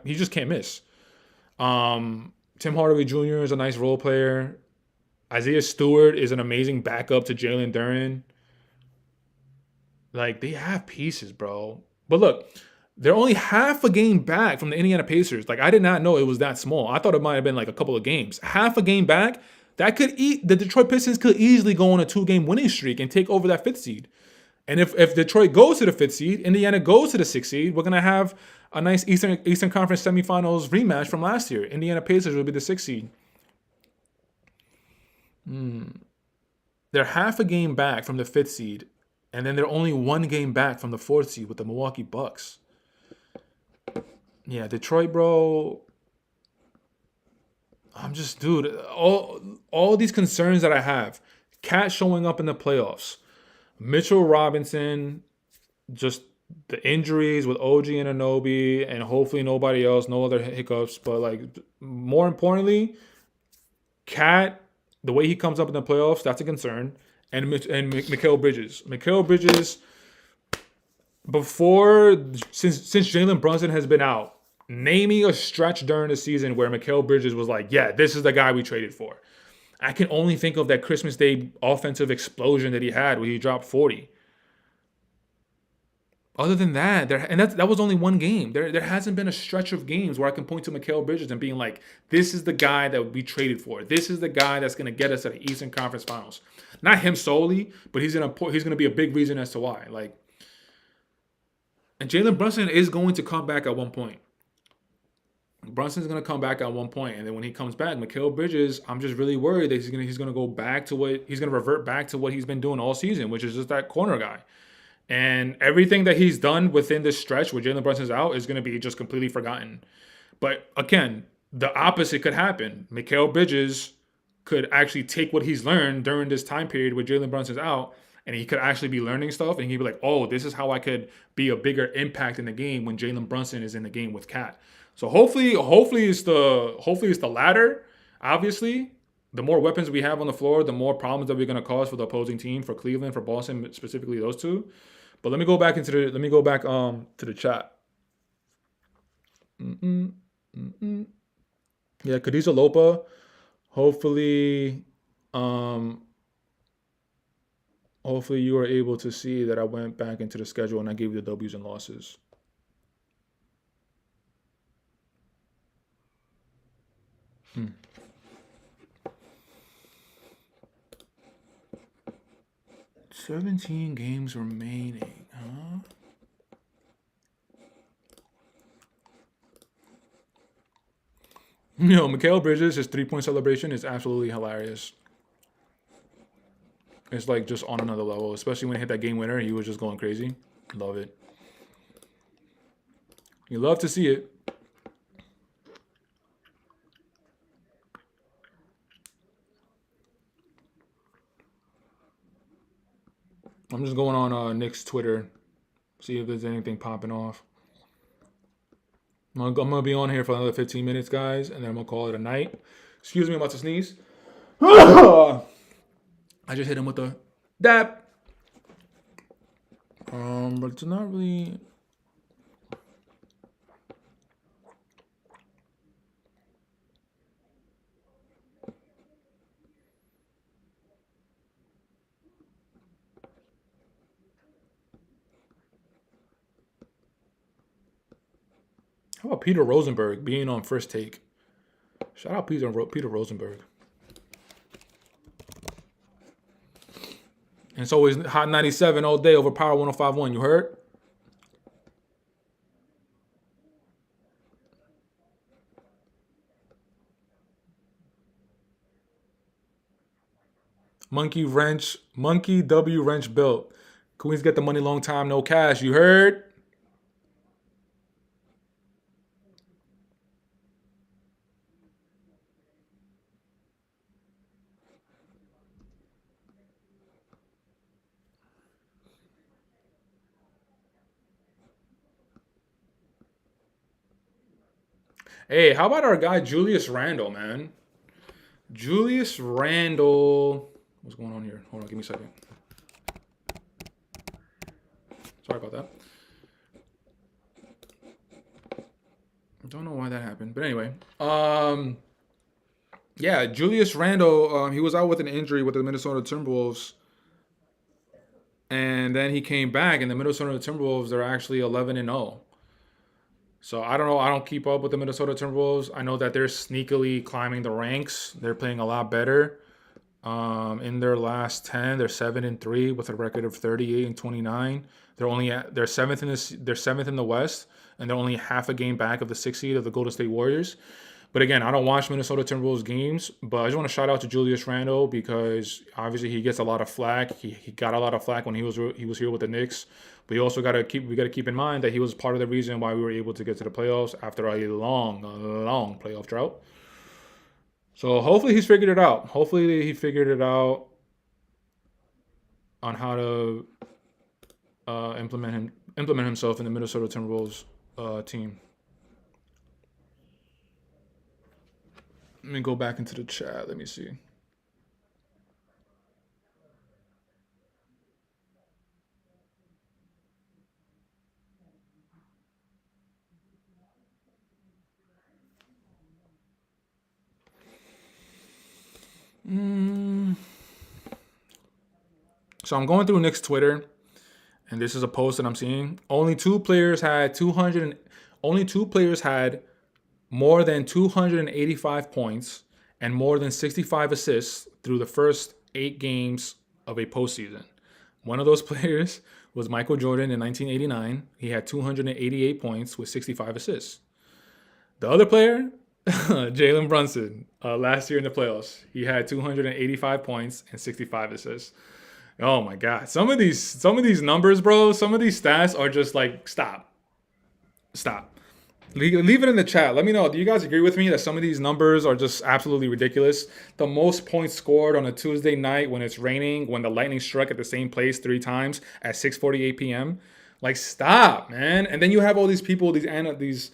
he just can't miss. Tim Hardaway Jr. is a nice role player. Isaiah Stewart is an amazing backup to Jalen Duren. Like, they have pieces, bro. But look, they're only half a game back from the Indiana Pacers. Like, I did not know it was that small. I thought it might have been like a couple of games. Half a game back, the Detroit Pistons could easily go on a 2-game winning streak and take over that 5th seed. And if Detroit goes to the 5th seed, Indiana goes to the 6th seed, we're going to have a nice Eastern Conference semifinals rematch from last year. Indiana Pacers will be the 6th seed. They're half a game back from the 5th seed, and then they're only 1 game back from the 4th seed with the Milwaukee Bucks. Yeah, Detroit, bro. Dude, all these concerns that I have. Cat showing up in the playoffs. Mitchell Robinson, just the injuries with OG and Anunoby, and hopefully nobody else, no other hiccups. But, like, more importantly, Cat, the way he comes up in the playoffs, that's a concern. And Mikal Bridges. Mikal Bridges, since Jalen Brunson has been out, name me a stretch during the season where Mikal Bridges was like, yeah, this is the guy we traded for. I can only think of that Christmas Day offensive explosion that he had where he dropped 40. Other than that, that was only 1 game. There hasn't been a stretch of games where I can point to Mikal Bridges and being like, this is the guy that we traded for. This is the guy that's going to get us to the Eastern Conference Finals. Not him solely, but he's going to be a big reason as to why. Like, and Jalen Brunson is going to come back at one point. Brunson's going to come back at one point, and then when he comes back, Mikal Bridges, I'm just really worried that he's going to go back to he's going to revert back to what he's been doing all season, which is just that corner guy. And everything that he's done within this stretch where Jalen Brunson's out is going to be just completely forgotten. But again, the opposite could happen. Mikal Bridges could actually take what he's learned during this time period where Jalen Brunson's out, and he could actually be learning stuff, and he'd be like, oh, this is how I could be a bigger impact in the game when Jalen Brunson is in the game with Cat. So hopefully it's the latter. Obviously, the more weapons we have on the floor, the more problems that we're going to cause for the opposing team, for Cleveland, for Boston, specifically those two. But let me go back to the chat. Yeah, Khadija Lopa. Hopefully, Hopefully you are able to see that I went back into the schedule and I gave you the W's and losses. Hmm. 17 games remaining, huh? Mikal Bridges, his 3-point celebration is absolutely hilarious. It's like just on another level, especially when he hit that game winner. He was just going crazy. Love it. You love to see it. I'm just going on Knicks Twitter, see if there's anything popping off. I'm gonna be on here for another 15 minutes, guys, and then I'm gonna call it a night. Excuse me, I'm about to sneeze. I just hit him with a dab. But it's not really. How about Peter Rosenberg being on First Take? Shout out Peter Rosenberg. And it's always Hot 97 all day over Power 105.1. You heard? Monkey W wrench built. Queens get the money long time, no cash. You heard? Hey, how about our guy Julius Randle, man? Julius Randle. What's going on here? Hold on, give me a second. Sorry about that. I don't know why that happened, but anyway. Yeah, Julius Randle. He was out with an injury with the Minnesota Timberwolves, and then he came back, and the Minnesota Timberwolves are actually 11-0. So I don't know. I don't keep up with the Minnesota Timberwolves. I know that they're sneakily climbing the ranks. They're playing a lot better. In their last 10, they're 7-3 with a record of 38-29. They're seventh in the West, and they're only half a game back of the 6th seed of the Golden State Warriors. But again, I don't watch Minnesota Timberwolves games, but I just want to shout out to Julius Randle because obviously he gets a lot of flack. He got a lot of flack when he was here with the Knicks. But you also got to keep in mind that he was part of the reason why we were able to get to the playoffs after a long playoff drought. So hopefully he's figured it out. Hopefully he figured it out on how to implement himself in the Minnesota Timberwolves team. Let me go back into the chat. Let me see. So I'm going through Knicks Twitter, and this is a post that I'm seeing. Only two players had more than 285 points and more than 65 assists through the first 8 games of a postseason. One of those players was Michael Jordan in 1989. He had 288 points with 65 assists. The other player, Jalen Brunson, last year in the playoffs, he had 285 points and 65 assists. Oh my God! Some of these numbers, bro. Some of these stats are just like stop. Leave it in the chat. Let me know. Do you guys agree with me that some of these numbers are just absolutely ridiculous? The most points scored on a Tuesday night when it's raining, when the lightning struck at the same place 3 times at 6:48 p.m. Like, stop, man. And then you have all these people, these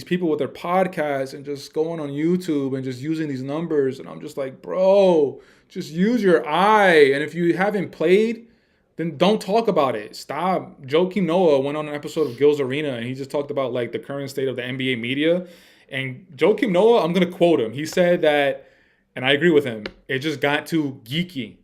people with their podcasts and just going on YouTube and just using these numbers. And I'm just like, bro, just use your eye. And if you haven't played, then don't talk about it. Stop. Joakim Noah went on an episode of Gil's Arena and he just talked about like the current state of the NBA media. And Joakim Noah, I'm going to quote him. He said that, and I agree with him, it just got too geeky.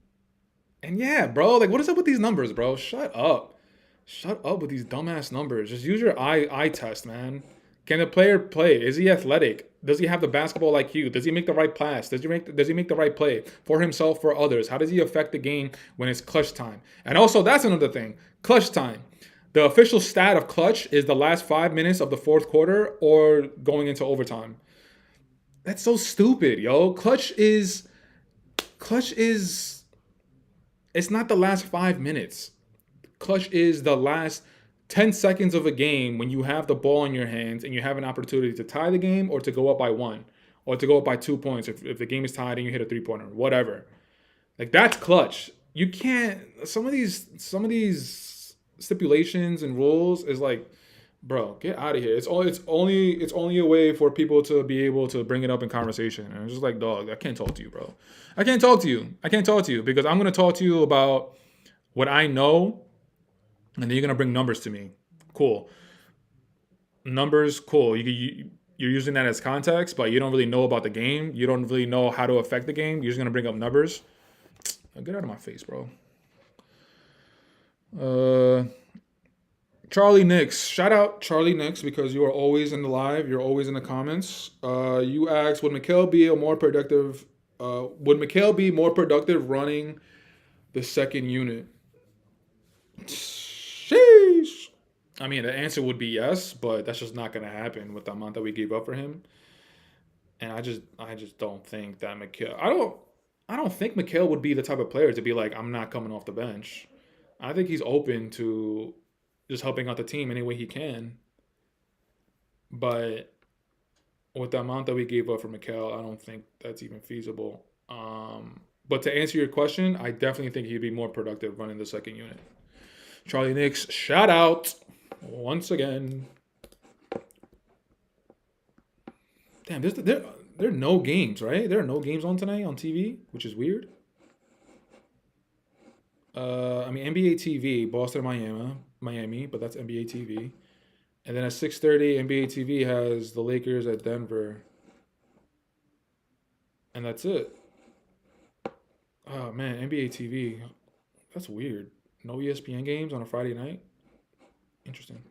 And yeah, bro, like what is up with these numbers, bro? Shut up. Shut up with these dumbass numbers. Just use your eye test, man. Can the player play? Is he athletic? Does he have the basketball IQ? Does he make the right pass? Does he make the right play for himself, for others? How does he affect the game when it's clutch time? And also, that's another thing. Clutch time. The official stat of clutch is the last 5 minutes of the fourth quarter or going into overtime. That's so stupid, yo. Clutch is it's not the last 5 minutes. Clutch is the last 10 seconds of a game when you have the ball in your hands and you have an opportunity to tie the game or to go up by one or to go up by 2 points if the game is tied and you hit a three-pointer, whatever. Like that's clutch. You can't some of these stipulations and rules is like, bro, get out of here. It's only a way for people to be able to bring it up in conversation. And I'm just like, dog, I can't talk to you, bro. I can't talk to you. I can't talk to you because I'm gonna talk to you about what I know, and then you're gonna bring numbers to me. Cool. Numbers, cool. You're using that as context, but you don't really know about the game. You don't really know how to affect the game. You're just gonna bring up numbers. Get out of my face, bro. Uh, Charlie Nix. Shout out Charlie Nix because you are always in the live. You're always in the comments. You asked, would Mikal be more productive running the second unit? Sheesh. I mean, the answer would be yes, but that's just not going to happen with the amount that we gave up for him. And I just don't think that I don't think Mikal would be the type of player to be like, I'm not coming off the bench. I think he's open to just helping out the team any way he can. But with the amount that we gave up for Mikal, I don't think that's even feasible. But to answer your question, I definitely think he'd be more productive running the second unit. Charlie Nix, shout out once again. Damn, there are no games, right? There are no games on tonight on TV, which is weird. I mean NBA TV, Boston, Miami, but that's NBA TV. And then at 6:30, NBA TV has the Lakers at Denver, and that's it. Oh man, NBA TV, that's weird. No ESPN games on a Friday night. Interesting.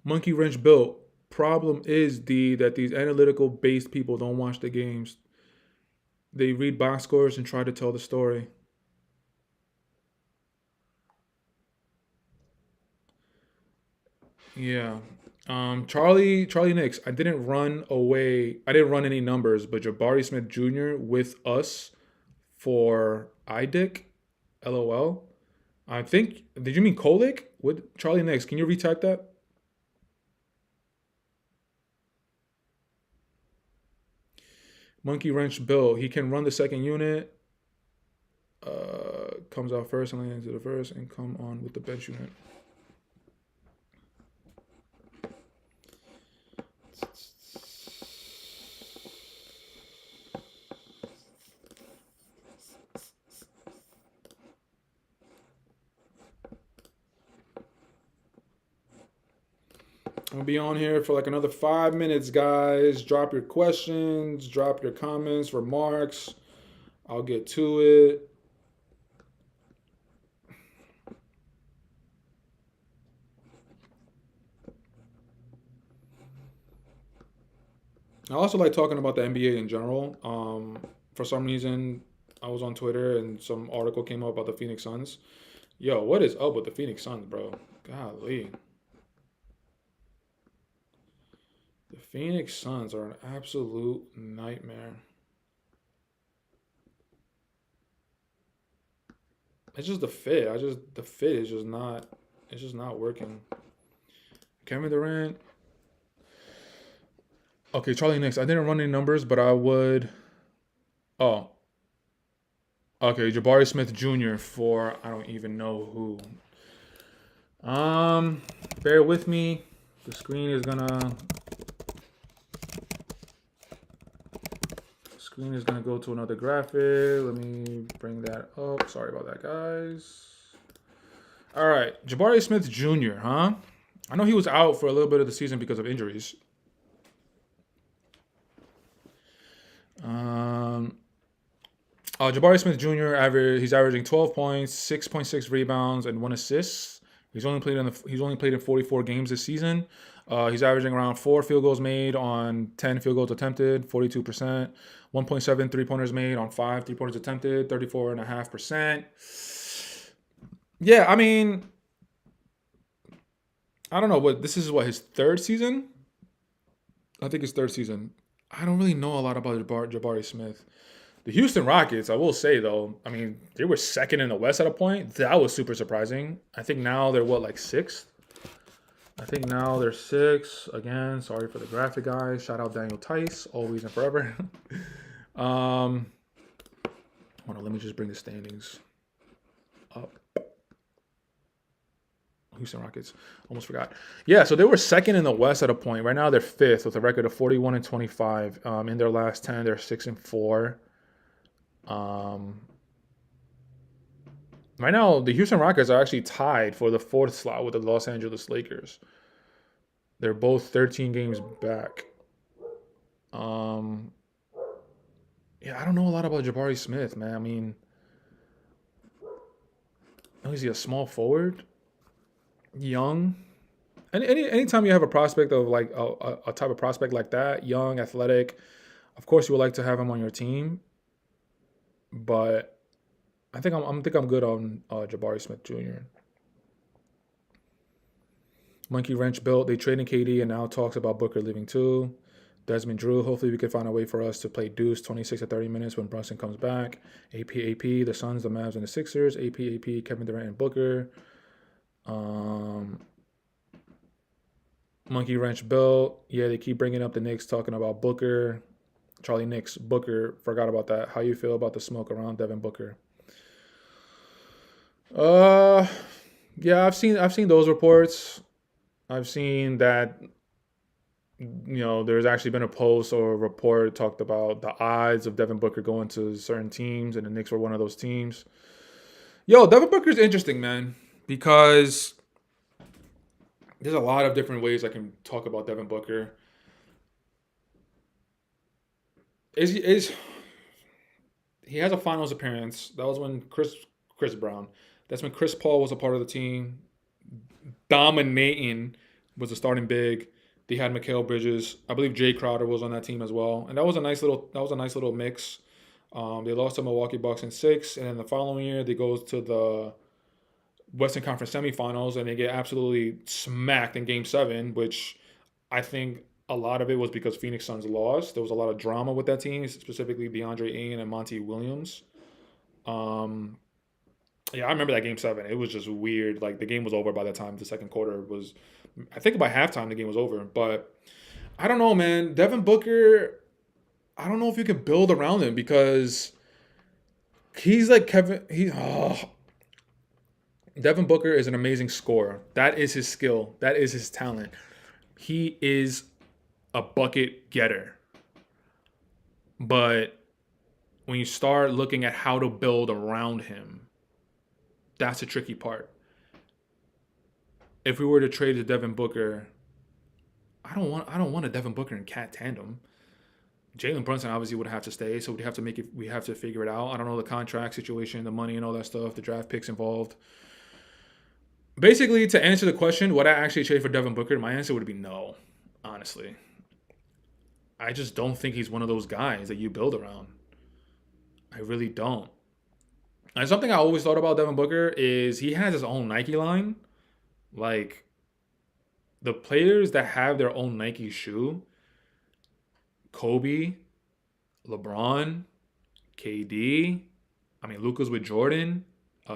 Monkey Wrench built. Problem is that these analytical based people don't watch the games. They read box scores and try to tell the story. Yeah. Charlie Nix. I didn't run away. I didn't run any numbers, but Jabari Smith Jr. with us for IDIC. LOL. I think. Did you mean Kolik? With Charlie Nix? Can you retype that? Monkey Wrench Bill. He can run the second unit. Comes out first and lands into the first and come on with the bench unit. I'll be on here for like another 5 minutes, guys. Drop your questions, drop your comments, remarks. I'll get to it. I also like talking about the NBA in general. For some reason, I was on Twitter and some article came up about the Phoenix Suns. Yo, what is up with the Phoenix Suns, bro? Golly. The Phoenix Suns are an absolute nightmare. It's just the fit. The fit is just not. It's just not working. Kevin Durant. Okay, Charlie Nix. I didn't run any numbers, but I would. Oh, okay. Jabari Smith Jr. for I don't even know who. Bear with me. The screen is gonna go to another graphic. Let me bring that up. Sorry about that, guys. All right, Jabari Smith Jr. Huh? I know he was out for a little bit of the season because of injuries. Um, Jabari Smith Jr. He's averaging 12 points, 6.6 rebounds, and 1 assist. He's only played in 44 games this season. He's averaging around 4 field goals made on 10 field goals attempted, 42%. 1.7 3-pointers made on 5 3-pointers attempted, 34.5%. Yeah, I mean, I don't know what this is. What, his third season? I think his third season. I don't really know a lot about Jabari Smith. The Houston Rockets, I will say though, I mean, they were second in the West at a point. That was super surprising. I think now they're what, like sixth? I think now they're sixth. Again, sorry for the graphic guys. Shout out Daniel Tice, always and forever. Hold on, let me just bring the standings up. Houston Rockets. Almost forgot. Yeah, so they were second in the West at a point. Right now they're fifth with a record of 41-25. In their last 10, they're 6-4. Right now, the Houston Rockets are actually tied for the fourth slot with the Los Angeles Lakers. They're both 13 games back. Yeah, I don't know a lot about Jabari Smith, man. I mean, is he a small forward? Young? Anytime you have a prospect of like a type of prospect like that, young, athletic, of course you would like to have him on your team. But I think I'm good on Jabari Smith Jr. Monkey Wrench built. They traded KD and now talks about Booker leaving too. Desmond Drew. Hopefully we can find a way for us to play Deuce 26 to 30 minutes when Brunson comes back. AP, the Suns, the Mavs, and the Sixers. AP, Kevin Durant and Booker. Monkey Wrench built. Yeah, they keep bringing up the Knicks talking about Booker. Charlie Knicks, Booker. Forgot about that. How you feel about the smoke around Devin Booker? Yeah, I've seen those reports. I've seen that, there's actually been a post or a report talked about the odds of Devin Booker going to certain teams, and the Knicks were one of those teams. Yo, Devin Booker's interesting, man, because there's a lot of different ways I can talk about Devin Booker. He has a finals appearance. That was when Chris Brown. That's when Chris Paul was a part of the team. Dominating, was a starting big. They had Mikal Bridges. I believe Jay Crowder was on that team as well, and that was a nice little mix. They lost to Milwaukee Bucks in 6, and then the following year they go to the Western Conference semifinals and they get absolutely smacked in Game 7, which I think a lot of it was because Phoenix Suns lost. There was a lot of drama with that team, specifically DeAndre Ayton and Monty Williams. Yeah, I remember that Game 7. It was just weird. Like, the game was over by the time the second quarter was. I think by halftime the game was over. But I don't know, man. Devin Booker, I don't know if you can build around him because he's like Kevin. Devin Booker is an amazing scorer. That is his skill. That is his talent. He is a bucket getter. But when you start looking at how to build around him, that's the tricky part. If we were to trade to Devin Booker, I don't want a Devin Booker and Cat tandem. Jalen Brunson obviously would have to stay, so we have to figure it out. I don't know the contract situation, the money and all that stuff, the draft picks involved. Basically, to answer the question, would I actually trade for Devin Booker? My answer would be no, honestly. I just don't think he's one of those guys that you build around. I really don't. And something I always thought about Devin Booker is he has his own Nike line. Like, the players that have their own Nike shoe, Kobe, LeBron, KD, Luka's with Jordan,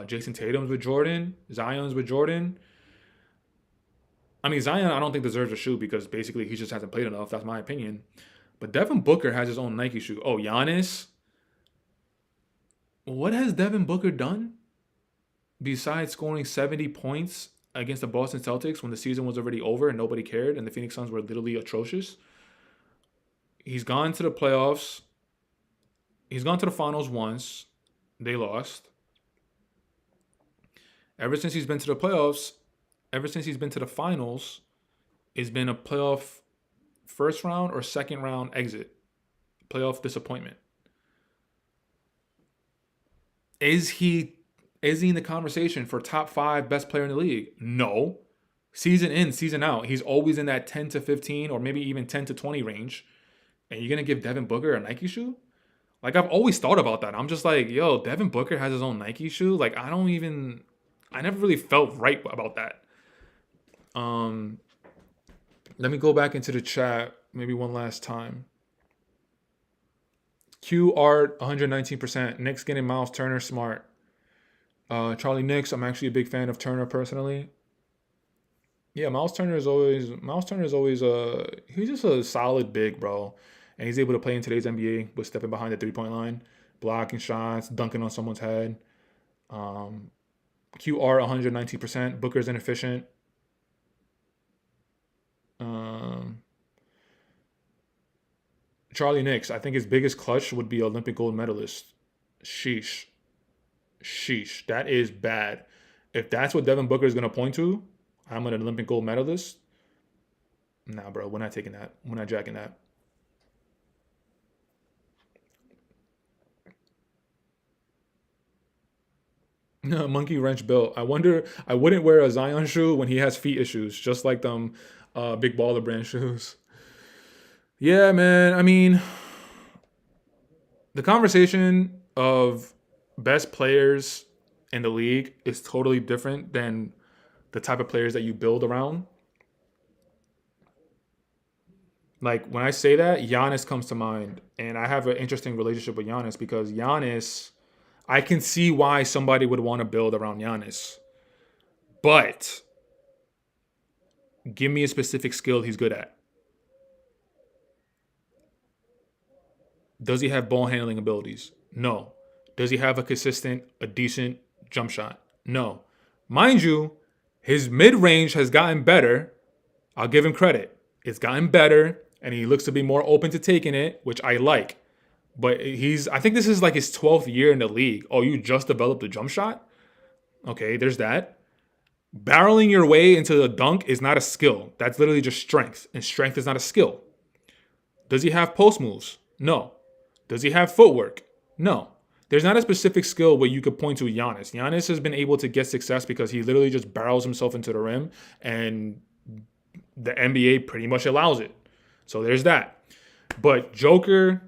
Jason Tatum's with Jordan, Zion's with Jordan. Zion I don't think deserves a shoe because basically he just hasn't played enough. That's my opinion. But Devin Booker has his own Nike shoe. Oh, Giannis. What has Devin Booker done besides scoring 70 points against the Boston Celtics when the season was already over and nobody cared and the Phoenix Suns were literally atrocious? He's gone to the playoffs. He's gone to the finals once. They lost. Ever since he's been to the playoffs, ever since he's been to the finals, it's been a playoff first round or second round exit. playoff disappointment. Is he in the conversation for top 5 best player in the league? No. Season in, season out, he's always in that 10 to 15 or maybe even 10 to 20 range. And you're going to give Devin Booker a Nike shoe? Like, I've always thought about that. I'm just like, yo, Devin Booker has his own Nike shoe. Like, I never really felt right about that. Let me go back into the chat maybe one last time. Q Art 119%. Knicks getting Miles Turner, smart. Charlie Knicks, I'm actually a big fan of Turner personally. Yeah, Miles Turner is always he's just a solid big, bro. And he's able to play in today's NBA with stepping behind the 3-point line, blocking shots, dunking on someone's head. QR 119%. Booker's inefficient. Charlie Knicks, I think his biggest clutch would be Olympic gold medalist. Sheesh. That is bad. If that's what Devin Booker is going to point to, I'm an Olympic gold medalist. Nah, bro, we're not taking that. We're not jacking that. Monkey wrench built. I wonder. I wouldn't wear a Zion shoe when he has feet issues, just like them big baller brand shoes. Yeah, man. I mean, the conversation of best players in the league is totally different than the type of players that you build around. Like, when I say that, Giannis comes to mind. And I have an interesting relationship with Giannis because Giannis, I can see why somebody would want to build around Giannis. But give me a specific skill he's good at. Does he have ball handling abilities? No. Does he have a decent jump shot? No. Mind you, his mid-range has gotten better. I'll give him credit. It's gotten better, and he looks to be more open to taking it, which I like. But I think this is like his 12th year in the league. Oh, you just developed a jump shot? Okay, there's that. Barreling your way into the dunk is not a skill. That's literally just strength, and strength is not a skill. Does he have post moves? No. Does he have footwork? No. There's not a specific skill where you could point to Giannis. Giannis has been able to get success because he literally just barrels himself into the rim, and the NBA pretty much allows it. So there's that. But Joker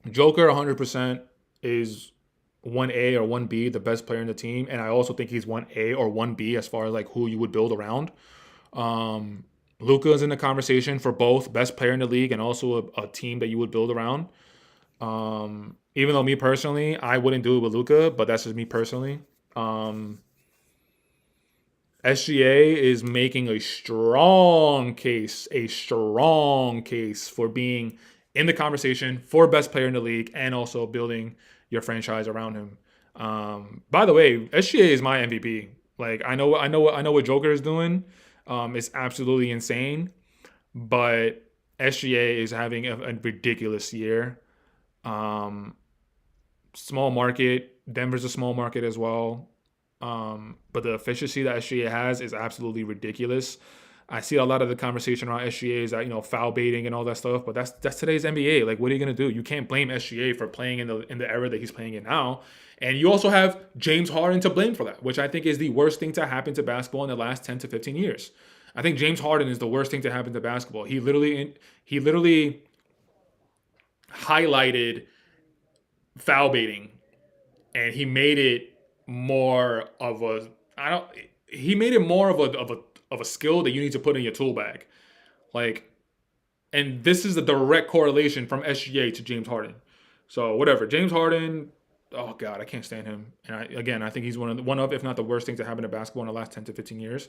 100% is 1A or 1B, the best player in the team. And I also think he's 1A or 1B as far as like who you would build around. Luka is in the conversation for both best player in the league and also a team that you would build around. Even though me personally, I wouldn't do it with Luka, but that's just me personally. SGA is making a strong case for being in the conversation for best player in the league and also building your franchise around him. By the way, SGA is my MVP. Like, I know what Joker is doing. It's absolutely insane, but SGA is having a ridiculous year. Small market. Denver's a small market as well. But the efficiency that SGA has is absolutely ridiculous. I see a lot of the conversation around SGA is that, foul baiting and all that stuff, but that's today's NBA. Like, what are you gonna do? You can't blame SGA for playing in the era that he's playing in now. And you also have James Harden to blame for that, which I think is the worst thing to happen to basketball in the last 10 to 15 years. I think James Harden is the worst thing to happen to basketball. He literally highlighted foul baiting, and he made it more of a skill that you need to put in your tool bag. Like, and this is a direct correlation from SGA to James Harden. So whatever, James Harden, oh God, I can't stand him. And I think he's one of, if not the worst thing to happen to basketball in the last 10 to 15 years.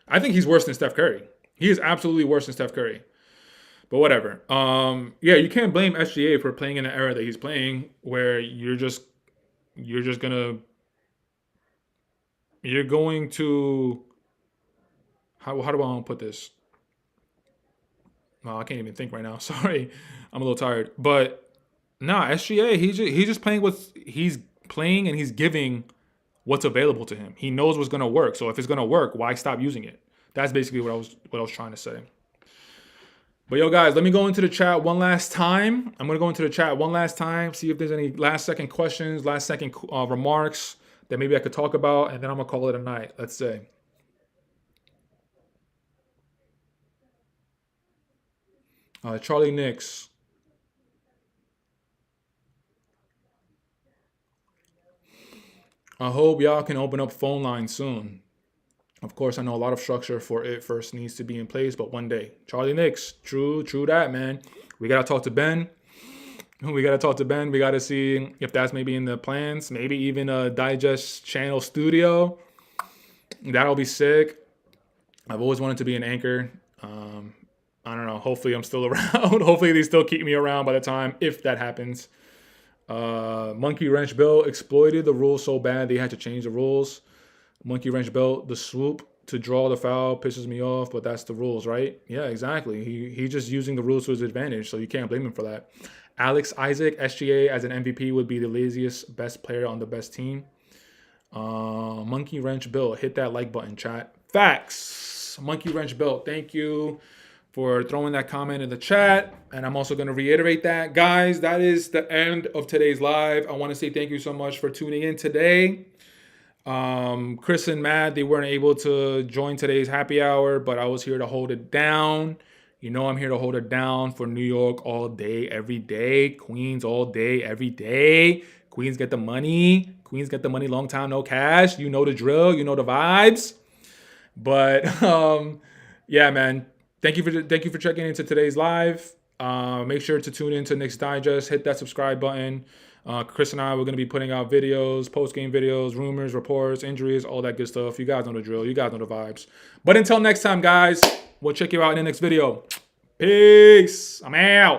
I think he's worse than Steph Curry. He is absolutely worse than Steph Curry. But whatever. You can't blame SGA for playing in the era that he's playing, where you're going to, how do I want to put this? I can't even think right now. Sorry, I'm a little tired. But SGA, he's just playing he's playing, and he's giving what's available to him. He knows what's going to work. So if it's going to work, why stop using it? That's basically what I was trying to say. But yo, guys, let me go into the chat one last time. I'm gonna go into the chat one last time, see if there's any last second questions, last second remarks that maybe I could talk about, and then I'm gonna call it a night. Let's say. Charlie Knicks. I hope y'all can open up phone lines soon. Of course, I know a lot of structure for it first needs to be in place, but one day. Charlie Knicks, true that, man. We gotta talk to Ben. We gotta talk to Ben. We gotta see if that's maybe in the plans. Maybe even a digest channel studio. That'll be sick. I've always wanted to be an anchor. I don't know. Hopefully, I'm still around. Hopefully, they still keep me around by the time if that happens. Monkey Wrench Bill exploited the rules so bad they had to change the rules. Monkey Wrench Bill, the swoop to draw the foul pisses me off, but that's the rules, right? Yeah, exactly. He's just using the rules to his advantage, so you can't blame him for that. Alex Isaac, SGA as an MVP would be the laziest best player on the best team. Monkey Wrench Bill, hit that like button, chat. Facts. Monkey Wrench Bill, thank you for throwing that comment in the chat. And I'm also going to reiterate that. Guys, that is the end of today's live. I want to say thank you so much for tuning in today. Chris and Matt, they weren't able to join today's happy hour, but I was here to hold it down. You know I'm here to hold it down for New York all day, every day. Queens all day, every day. Queens get the money. Queens get the money, long time, no cash. You know the drill. You know the vibes. But yeah, man. Thank you for checking into today's live. Make sure to tune into Knicks Digest. Hit that subscribe button. Chris and I, we're going to be putting out videos, post-game videos, rumors, reports, injuries, all that good stuff. You guys know the drill. You guys know the vibes. But until next time, guys, we'll check you out in the next video. Peace. I'm out.